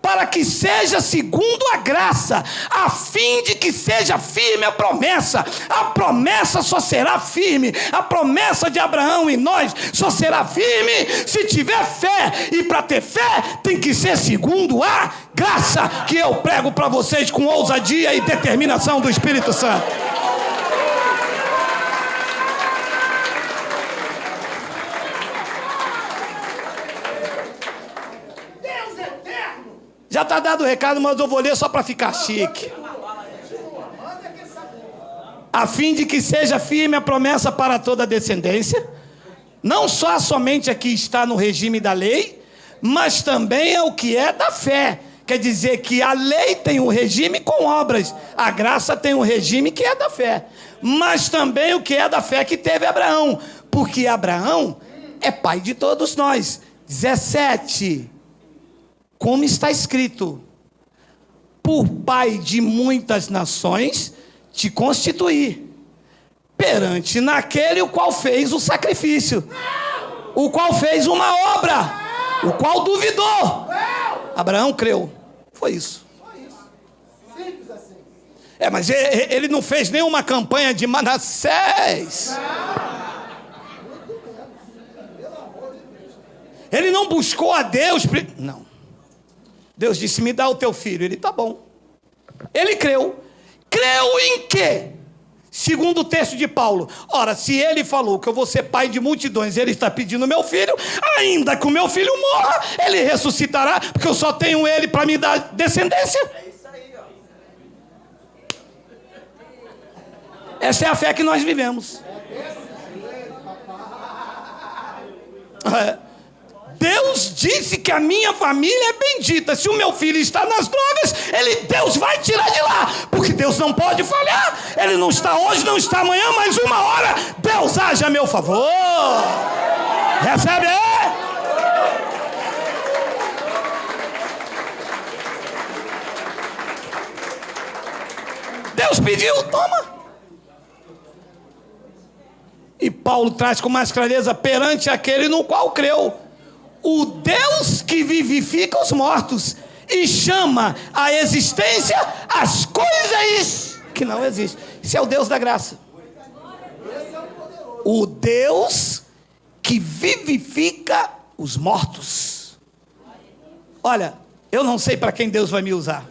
para que seja segundo a graça, a fim de que seja firme a promessa. A promessa só será firme, a promessa de Abraão em nós só será firme se tiver fé, e para ter fé tem que ser segundo a graça, que eu prego para vocês com ousadia e determinação do Espírito Santo. Já está dado o recado, mas eu vou ler só para ficar chique. A fim de que seja firme a promessa para toda a descendência, não só somente a que está no regime da lei, mas também é o que é da fé. Quer dizer que a lei tem um regime com obras, a graça tem um regime que é da fé, mas também o que é da fé que teve Abraão, porque Abraão é pai de todos nós. 17. Como está escrito: por pai de muitas nações te constituí, perante naquele o qual fez o sacrifício, o qual fez uma obra, o qual duvidou. Abraão creu. Foi isso. Simples assim. Mas ele não fez nenhuma campanha de Manassés. Ele não buscou a Deus. Não. Deus disse: me dá o teu filho. Ele: tá bom. Ele creu. Creu em quê? Segundo o texto de Paulo. Ora, se ele falou que eu vou ser pai de multidões, ele está pedindo meu filho, ainda que o meu filho morra, ele ressuscitará, porque eu só tenho ele para me dar descendência. É isso aí, ó. Essa é a fé que nós vivemos. Deus disse que a minha família é bendita. Se o meu filho está nas drogas, Deus vai tirar de lá, porque Deus não pode falhar. Ele não está hoje, não está amanhã, mas uma hora Deus age a meu favor. Recebe aí? Deus pediu, toma. E Paulo traz com mais clareza: perante aquele no qual creu, o Deus que vivifica os mortos e chama à existência as coisas que não existem. Esse é o Deus da graça. O Deus que vivifica os mortos. Olha, eu não sei para quem Deus vai me usar,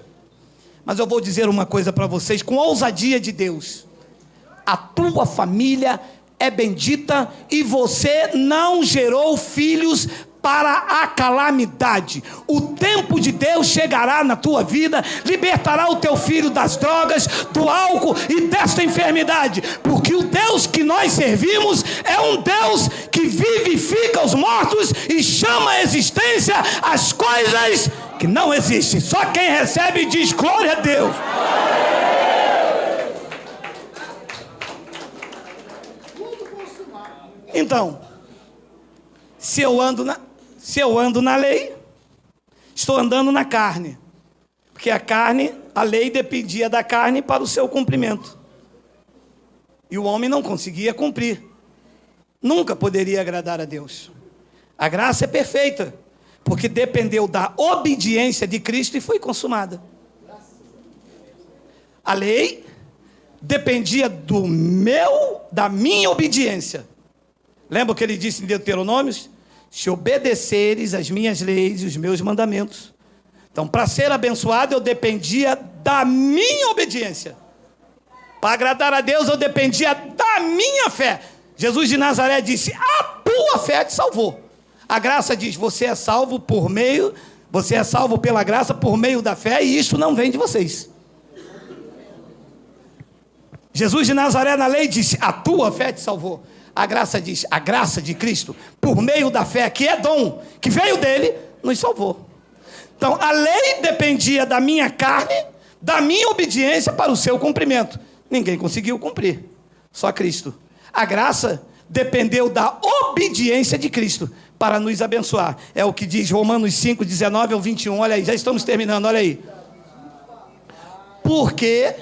mas eu vou dizer uma coisa para vocês com ousadia de Deus: a tua família é bendita e você não gerou filhos para a calamidade. O tempo de Deus chegará na tua vida, libertará o teu filho das drogas, do álcool e desta enfermidade, porque o Deus que nós servimos é um Deus que vivifica os mortos e chama à existência as coisas que não existem. Só quem recebe diz glória a Deus. Então, se eu ando na lei, estou andando na carne, porque a lei dependia da carne para o seu cumprimento, e o homem não conseguia cumprir, nunca poderia agradar a Deus. A graça é perfeita, porque dependeu da obediência de Cristo e foi consumada. A lei dependia da minha obediência. Lembra o que ele disse em Deuteronômio? Se obedeceres as minhas leis e os meus mandamentos. Então, para ser abençoado, eu dependia da minha obediência. Para agradar a Deus, eu dependia da minha fé. Jesus de Nazaré disse: a tua fé te salvou. A graça diz: você é salvo pela graça por meio da fé, e isso não vem de vocês. Jesus de Nazaré na lei disse: a tua fé te salvou. A graça diz: a graça de Cristo, por meio da fé, que é dom, que veio dele, nos salvou. Então, a lei dependia da minha carne, da minha obediência para o seu cumprimento. Ninguém conseguiu cumprir, só Cristo. A graça dependeu da obediência de Cristo para nos abençoar. É o que diz Romanos 5, 19 ao 21. Olha aí, já estamos terminando, olha aí. Porque,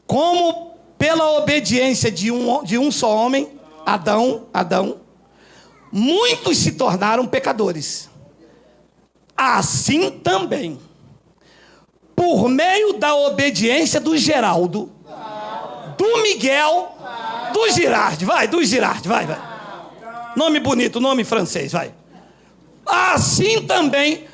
como pela obediência de um só homem, Adão, muitos se tornaram pecadores. Assim também, por meio da obediência do Geraldo, do Miguel, do Girardi, vai. Nome bonito, nome francês, vai. Assim também,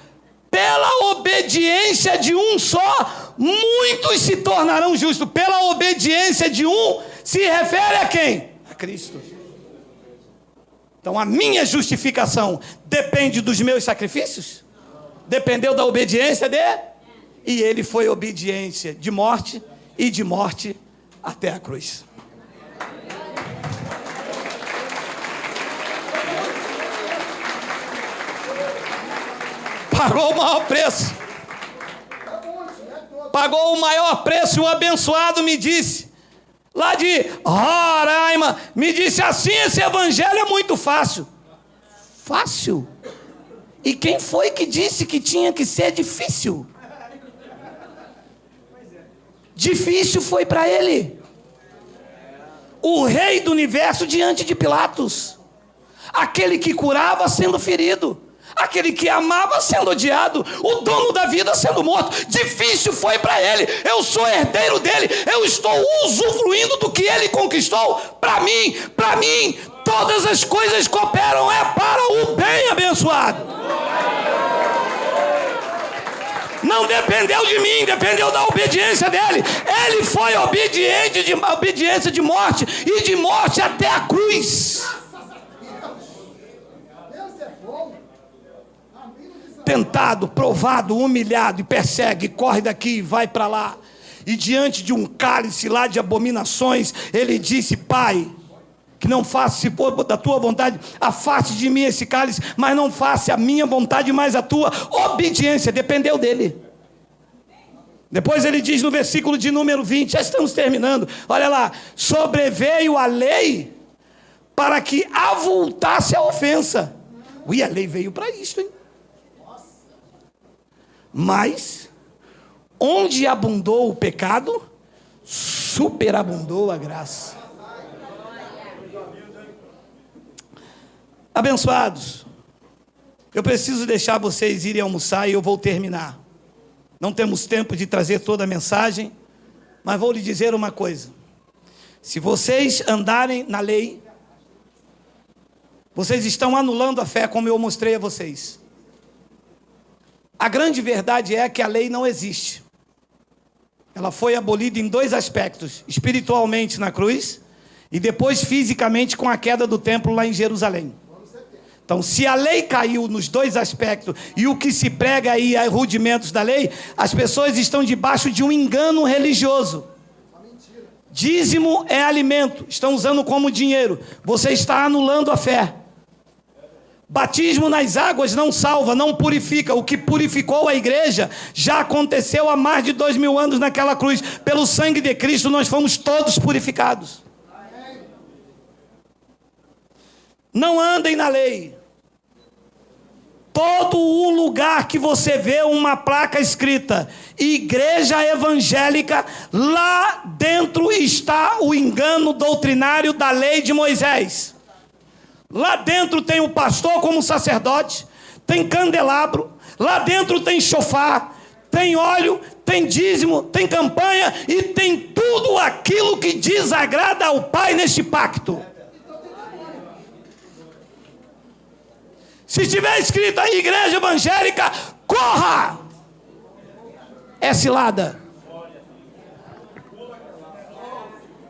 pela obediência de um só, muitos se tornarão justos. Pela obediência de um, se refere a quem? A Cristo. Então, a minha justificação depende dos meus sacrifícios? Dependeu da obediência dele? E ele foi obediência de morte, e de morte até a cruz. Pagou o maior preço. Pagou o maior preço. O abençoado me disse, lá de Roraima, me disse assim: esse evangelho é muito fácil. Fácil? E quem foi que disse que tinha que ser difícil? Difícil foi para ele, o rei do universo diante de Pilatos, aquele que curava sendo ferido, aquele que amava sendo odiado, o dono da vida sendo morto. Difícil foi para ele. Eu sou herdeiro dele, eu estou usufruindo do que ele conquistou. Para mim, todas as coisas cooperam para o bem, abençoado. Não dependeu de mim, dependeu da obediência dele. Ele foi obediência de morte, e de morte até a cruz. Tentado, provado, humilhado, e persegue, corre daqui, vai para lá. E diante de um cálice lá de abominações, ele disse: Pai, que não faça, se for da tua vontade, afaste de mim esse cálice, mas não faça a minha vontade, mas a tua obediência. Dependeu dele. Depois ele diz no versículo de número 20, já estamos terminando, olha lá: sobreveio a lei para que avultasse a ofensa. Ui, a lei veio para isso, hein? Mas, onde abundou o pecado, superabundou a graça. Abençoados, eu preciso deixar vocês irem almoçar e eu vou terminar. Não temos tempo de trazer toda a mensagem, mas vou lhe dizer uma coisa: se vocês andarem na lei, vocês estão anulando a fé, como eu mostrei a vocês. A grande verdade é que a lei não existe. Ela foi abolida em dois aspectos: espiritualmente na cruz e depois fisicamente com a queda do templo lá em Jerusalém. Então, se a lei caiu nos dois aspectos e o que se prega aí é rudimentos da lei, as pessoas estão debaixo de um engano religioso. Dízimo é alimento, estão usando como dinheiro. Você está anulando a fé. Batismo nas águas não salva, não purifica. O que purificou a igreja já aconteceu há mais de 2000 anos naquela cruz. Pelo sangue de Cristo nós fomos todos purificados. Não andem na lei. Todo o lugar que você vê uma placa escrita igreja evangélica, lá dentro está o engano doutrinário da lei de Moisés. Lá dentro tem o pastor como sacerdote, tem candelabro, lá dentro tem chofar, tem óleo, tem dízimo, tem campanha e tem tudo aquilo que desagrada ao Pai neste pacto. Se estiver escrito aí igreja evangélica, corra! É cilada.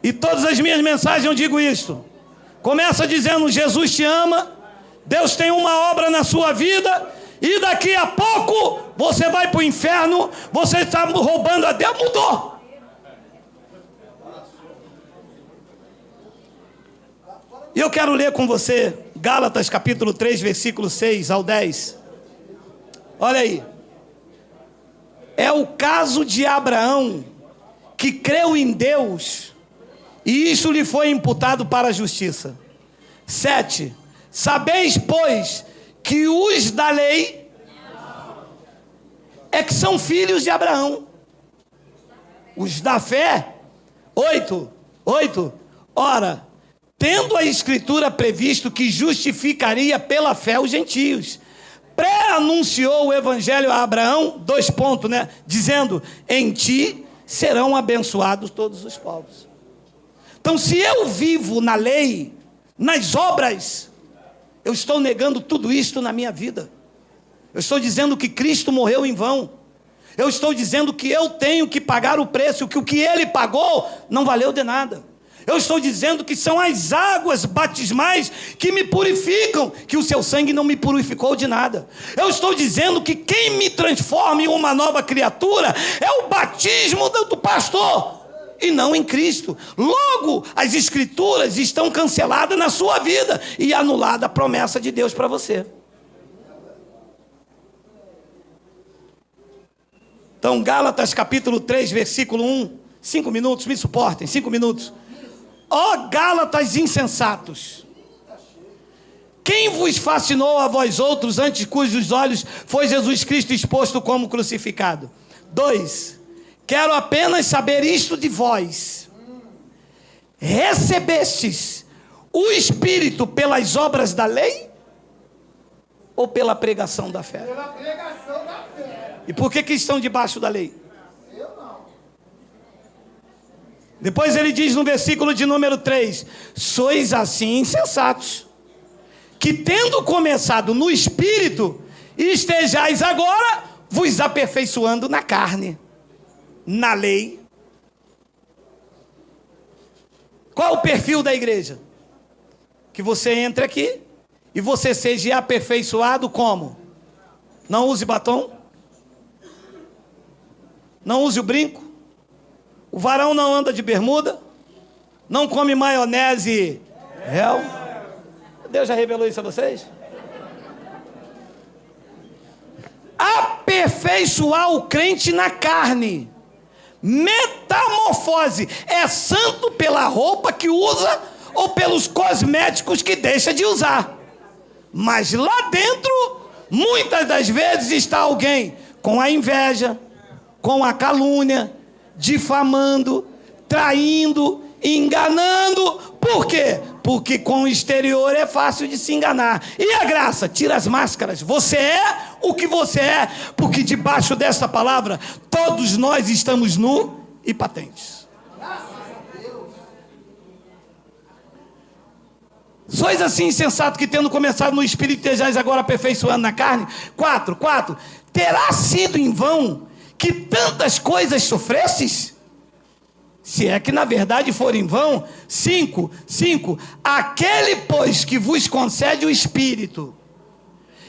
E todas as minhas mensagens eu digo isso. Começa dizendo: Jesus te ama, Deus tem uma obra na sua vida, e daqui a pouco você vai para o inferno, você está roubando a Deus. Mudou. E eu quero ler com você Gálatas capítulo 3, versículo 6 ao 10. Olha aí. É o caso de Abraão, que creu em Deus, e isso lhe foi imputado para a justiça. 7. Sabeis, pois, que os da lei é que são filhos de Abraão. Os da fé. 8. Ora, tendo a Escritura previsto que justificaria pela fé os gentios, pré-anunciou o Evangelho a Abraão, 2 pontos, né? Dizendo: em ti serão abençoados todos os povos. Então, se eu vivo na lei, nas obras, eu estou negando tudo isto na minha vida. Eu estou dizendo que Cristo morreu em vão. Eu estou dizendo que eu tenho que pagar o preço, que o que Ele pagou não valeu de nada. Eu estou dizendo que são as águas batismais que me purificam, que o seu sangue não me purificou de nada. Eu estou dizendo que quem me transforma em uma nova criatura é o batismo do pastor, e não em Cristo. Logo, as Escrituras estão canceladas na sua vida e anulada a promessa de Deus para você. Então, Gálatas capítulo 3, versículo 1. 5 minutos, me suportem, 5 minutos. Ó Gálatas insensatos, quem vos fascinou a vós outros, antes cujos olhos foi Jesus Cristo exposto como crucificado? 2. Quero apenas saber isto de vós: recebestes o Espírito pelas obras da lei ou pela pregação da fé? Pela pregação da fé. E por que estão debaixo da lei? Depois ele diz no versículo de número 3: sois assim insensatos, que tendo começado no Espírito, estejais agora vos aperfeiçoando na carne, na lei. Qual o perfil da igreja? Que você entre aqui e você seja aperfeiçoado como? Não use batom, não use o brinco, o varão não anda de bermuda, não come maionese Real? Deus já revelou isso a vocês? Aperfeiçoar o crente na carne. Metamorfose. É santo pela roupa que usa ou pelos cosméticos que deixa de usar. Mas lá dentro, muitas das vezes está alguém com a inveja, com a calúnia, difamando, traindo, enganando. Por quê? Porque com o exterior é fácil de se enganar. E a graça? Tira as máscaras. Você é o que você é, porque debaixo dessa palavra, todos nós estamos nu e patentes. Sois assim insensato que, tendo começado no espírito, estejais agora aperfeiçoando na carne. 4. Terá sido em vão que tantas coisas sofrestes? Se é que na verdade for em vão. 5. Aquele, pois, que vos concede o Espírito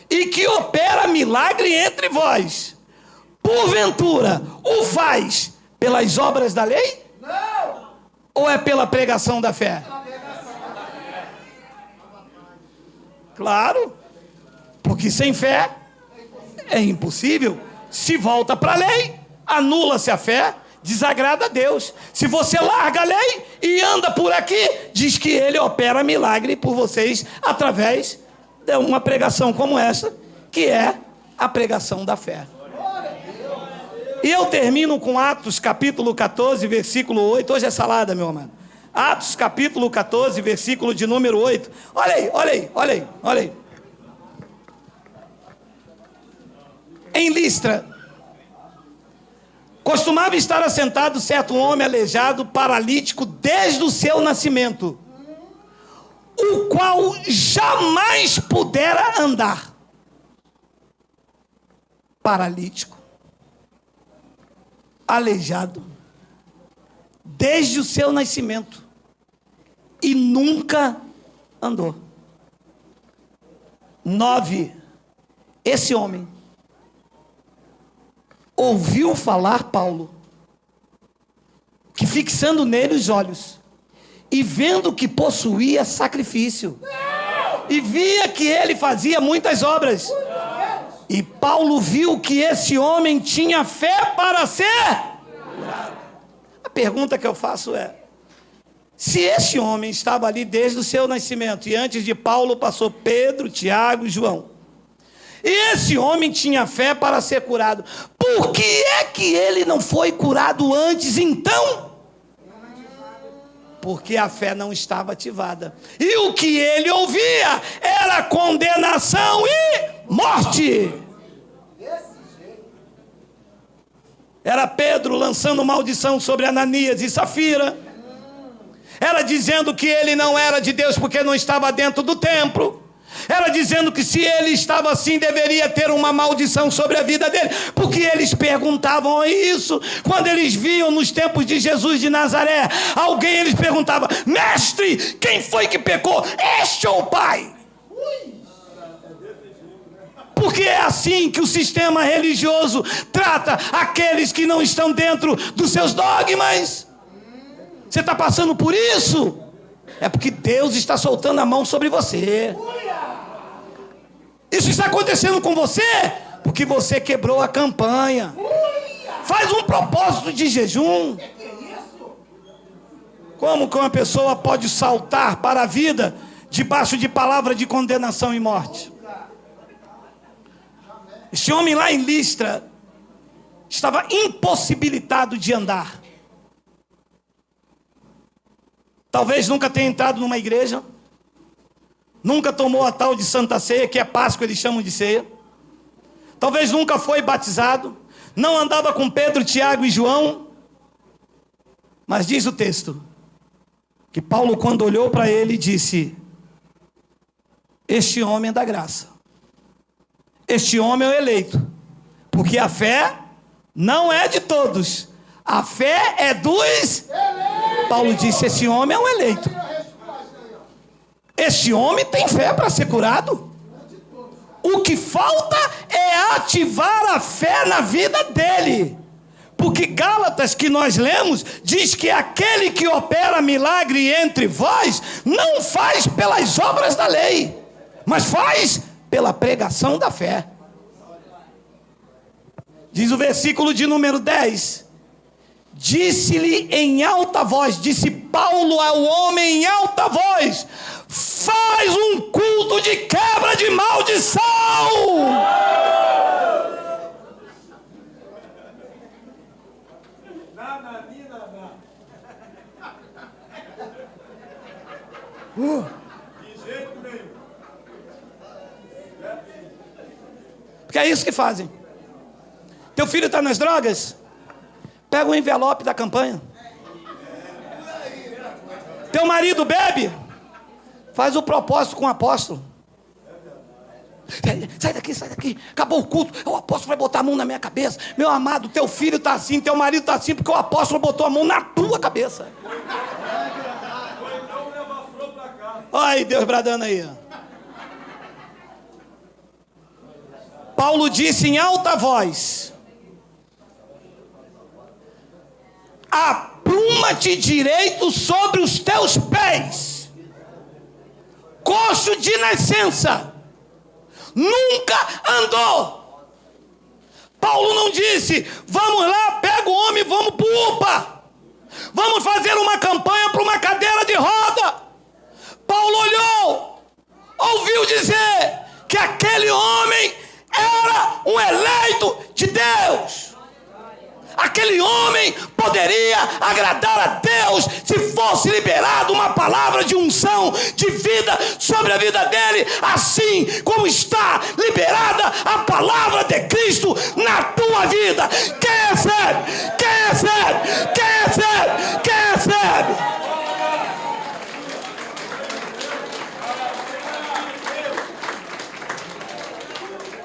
e que opera milagre entre vós, porventura o faz pelas obras da lei? Não! Ou é pela pregação da fé? Claro, porque sem fé é impossível. Se volta para a lei, anula-se a fé, desagrada a Deus. Se você larga a lei e anda por aqui, diz que ele opera milagre por vocês através de uma pregação como essa, que é a pregação da fé. E eu termino com Atos capítulo 14, versículo 8. Hoje é salada, meu amado. Atos capítulo 14, versículo de número 8. Olha aí. Em Listra, costumava estar assentado certo homem aleijado, paralítico, desde o seu nascimento, o qual jamais pudera andar. Paralítico, aleijado, desde o seu nascimento, e nunca andou. 9. Esse homem ouviu falar Paulo, que fixando nele os olhos, e vendo que possuía sacrifício, e via que ele fazia muitas obras, e Paulo viu que esse homem tinha fé para ser curado. A pergunta que eu faço é: se esse homem estava ali desde o seu nascimento, e antes de Paulo passou Pedro, Tiago e João, e esse homem tinha fé para ser curado, por que é que ele não foi curado antes então? Porque a fé não estava ativada. E o que ele ouvia era condenação e morte. Era Pedro lançando maldição sobre Ananias e Safira. Era dizendo que ele não era de Deus porque não estava dentro do templo. Era dizendo que se ele estava assim, deveria ter uma maldição sobre a vida dele. Porque eles perguntavam isso. Quando eles viam nos tempos de Jesus de Nazaré, eles perguntavam: mestre, quem foi que pecou? Este ou o pai? Porque é assim que o sistema religioso trata aqueles que não estão dentro dos seus dogmas. Você está passando por isso? É porque Deus está soltando a mão sobre você. Isso está acontecendo com você porque você quebrou a campanha. Faz um propósito de jejum. Como que uma pessoa pode saltar para a vida debaixo de palavra de condenação e morte? Este homem lá em Listra estava impossibilitado de andar. Talvez nunca tenha entrado numa igreja, nunca tomou a tal de Santa Ceia, que é Páscoa, eles chamam de ceia. Talvez nunca foi batizado, não andava com Pedro, Tiago e João. Mas diz o texto que Paulo, quando olhou para ele, disse: este homem é da graça, este homem é o eleito, porque a fé não é de todos, a fé é dos... Paulo disse: esse homem é um eleito, esse homem tem fé para ser curado. O que falta é ativar a fé na vida dele. Porque Gálatas, que nós lemos, diz que aquele que opera milagre entre vós, não faz pelas obras da lei, mas faz pela pregação da fé. Diz o versículo de número 10, disse-lhe em alta voz, disse Paulo ao homem em alta voz, faz um culto de quebra de maldição. Porque é isso que fazem. Teu filho está nas drogas? Pega o envelope da campanha. Teu marido bebe? Faz o propósito com o apóstolo. Sai daqui, acabou o culto, o apóstolo vai botar a mão na minha cabeça. Meu amado, teu filho está assim, teu marido está assim, porque o apóstolo botou a mão na tua cabeça. Olha aí Deus bradando aí. Paulo disse em alta voz, apruma-te direito sobre os teus pés, coxo de nascença, nunca andou. Paulo não disse, vamos lá, pega o homem, vamos para o UPA, vamos fazer uma campanha para uma cadeira de roda. Paulo olhou, ouviu dizer que aquele homem era um eleito de Deus. Aquele homem poderia agradar a Deus se fosse liberado uma palavra de unção, de vida sobre a vida dele, assim como está liberada a palavra de Cristo na tua vida. Quem recebe? Quem recebe? Quem recebe? Quem recebe?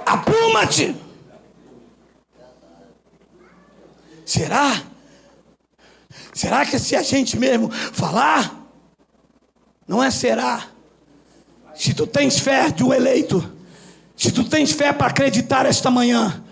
Apruma-te. Será que se a gente mesmo falar? Não é será. Se tu tens fé de um eleito, se tu tens fé para acreditar esta manhã,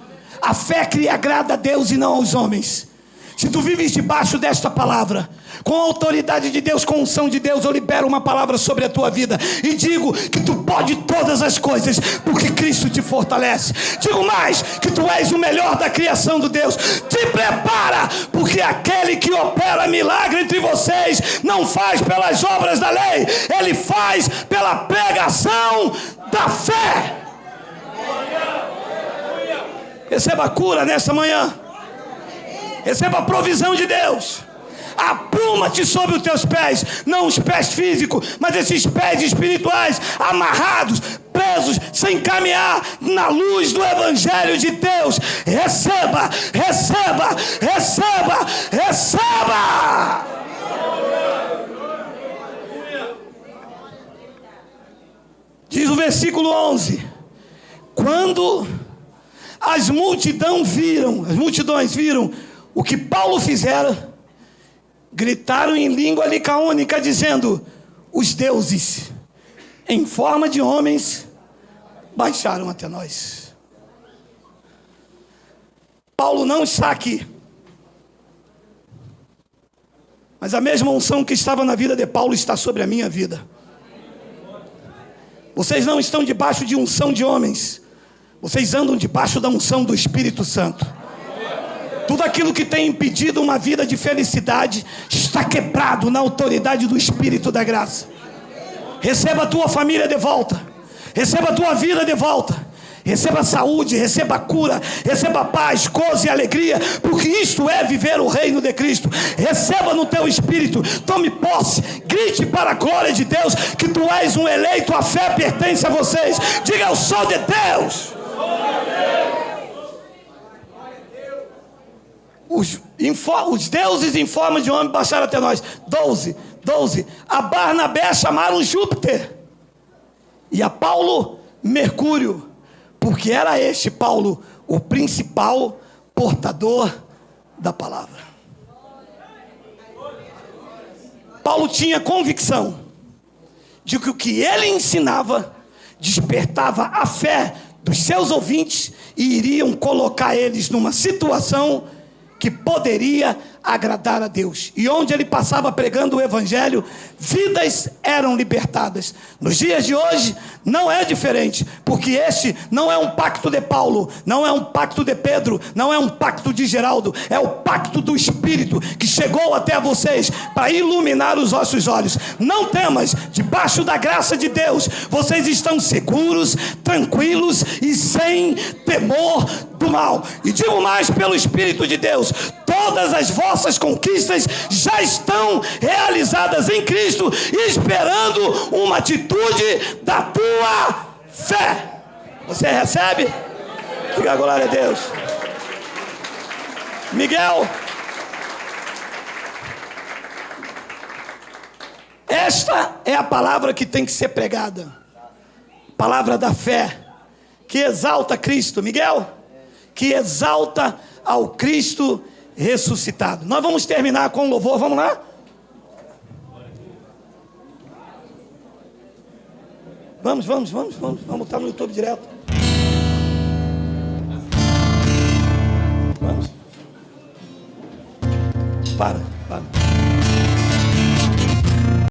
a fé que agrada a Deus e não aos homens. Se tu vives debaixo desta palavra, com a autoridade de Deus, com a unção de Deus, eu libero uma palavra sobre a tua vida e digo que tu pode todas as coisas, porque Cristo te fortalece. Digo mais, que tu és o melhor da criação de Deus. Te prepara, porque aquele que opera milagre entre vocês, não faz pelas obras da lei, ele faz pela pregação da fé. Receba a cura nessa manhã. Receba a provisão de Deus. Apruma-te sobre os teus pés, não os pés físicos, mas esses pés espirituais, amarrados, presos, sem caminhar na luz do Evangelho de Deus. Receba, receba, receba, receba. Diz o versículo 11: quando as multidões viram o que Paulo fizera, gritaram em língua licaônica, dizendo: os deuses, em forma de homens, baixaram até nós. Paulo não está aqui, mas a mesma unção que estava na vida de Paulo está sobre a minha vida. Vocês não estão debaixo de unção de homens, vocês andam debaixo da unção do Espírito Santo. Tudo aquilo que tem impedido uma vida de felicidade está quebrado na autoridade do Espírito da graça. Receba a tua família de volta. Receba a tua vida de volta. Receba saúde, receba cura, receba paz, gozo e alegria, porque isto é viver o reino de Cristo. Receba no teu espírito, tome posse, grite para a glória de Deus que tu és um eleito, a fé pertence a vocês. Diga: eu sou de Deus. Os deuses em forma de homem baixaram até nós. 12. A Barnabé chamaram Júpiter e a Paulo Mercúrio, porque era este Paulo o principal portador da palavra. Paulo tinha convicção de que o que ele ensinava despertava a fé dos seus ouvintes e iriam colocar eles numa situação que poderia agradar a Deus. E onde ele passava pregando o evangelho, vidas eram libertadas. Nos dias de hoje não é diferente, porque este não é um pacto de Paulo, não é um pacto de Pedro, não é um pacto de Geraldo, é o pacto do Espírito que chegou até vocês para iluminar os vossos olhos. Não temas, debaixo da graça de Deus, vocês estão seguros, tranquilos e sem temor do mal. E digo mais, pelo Espírito de Deus, todas as vossas conquistas já estão realizadas em Cristo, esperando uma atitude da tua fé. Você recebe? Diga glória a Deus. Miguel, esta é a palavra que tem que ser pregada. Palavra da fé, que exalta Cristo. Miguel, que exalta ao Cristo ressuscitado. Nós vamos terminar com louvor, vamos lá? Vamos estar no YouTube direto. Vamos. Para.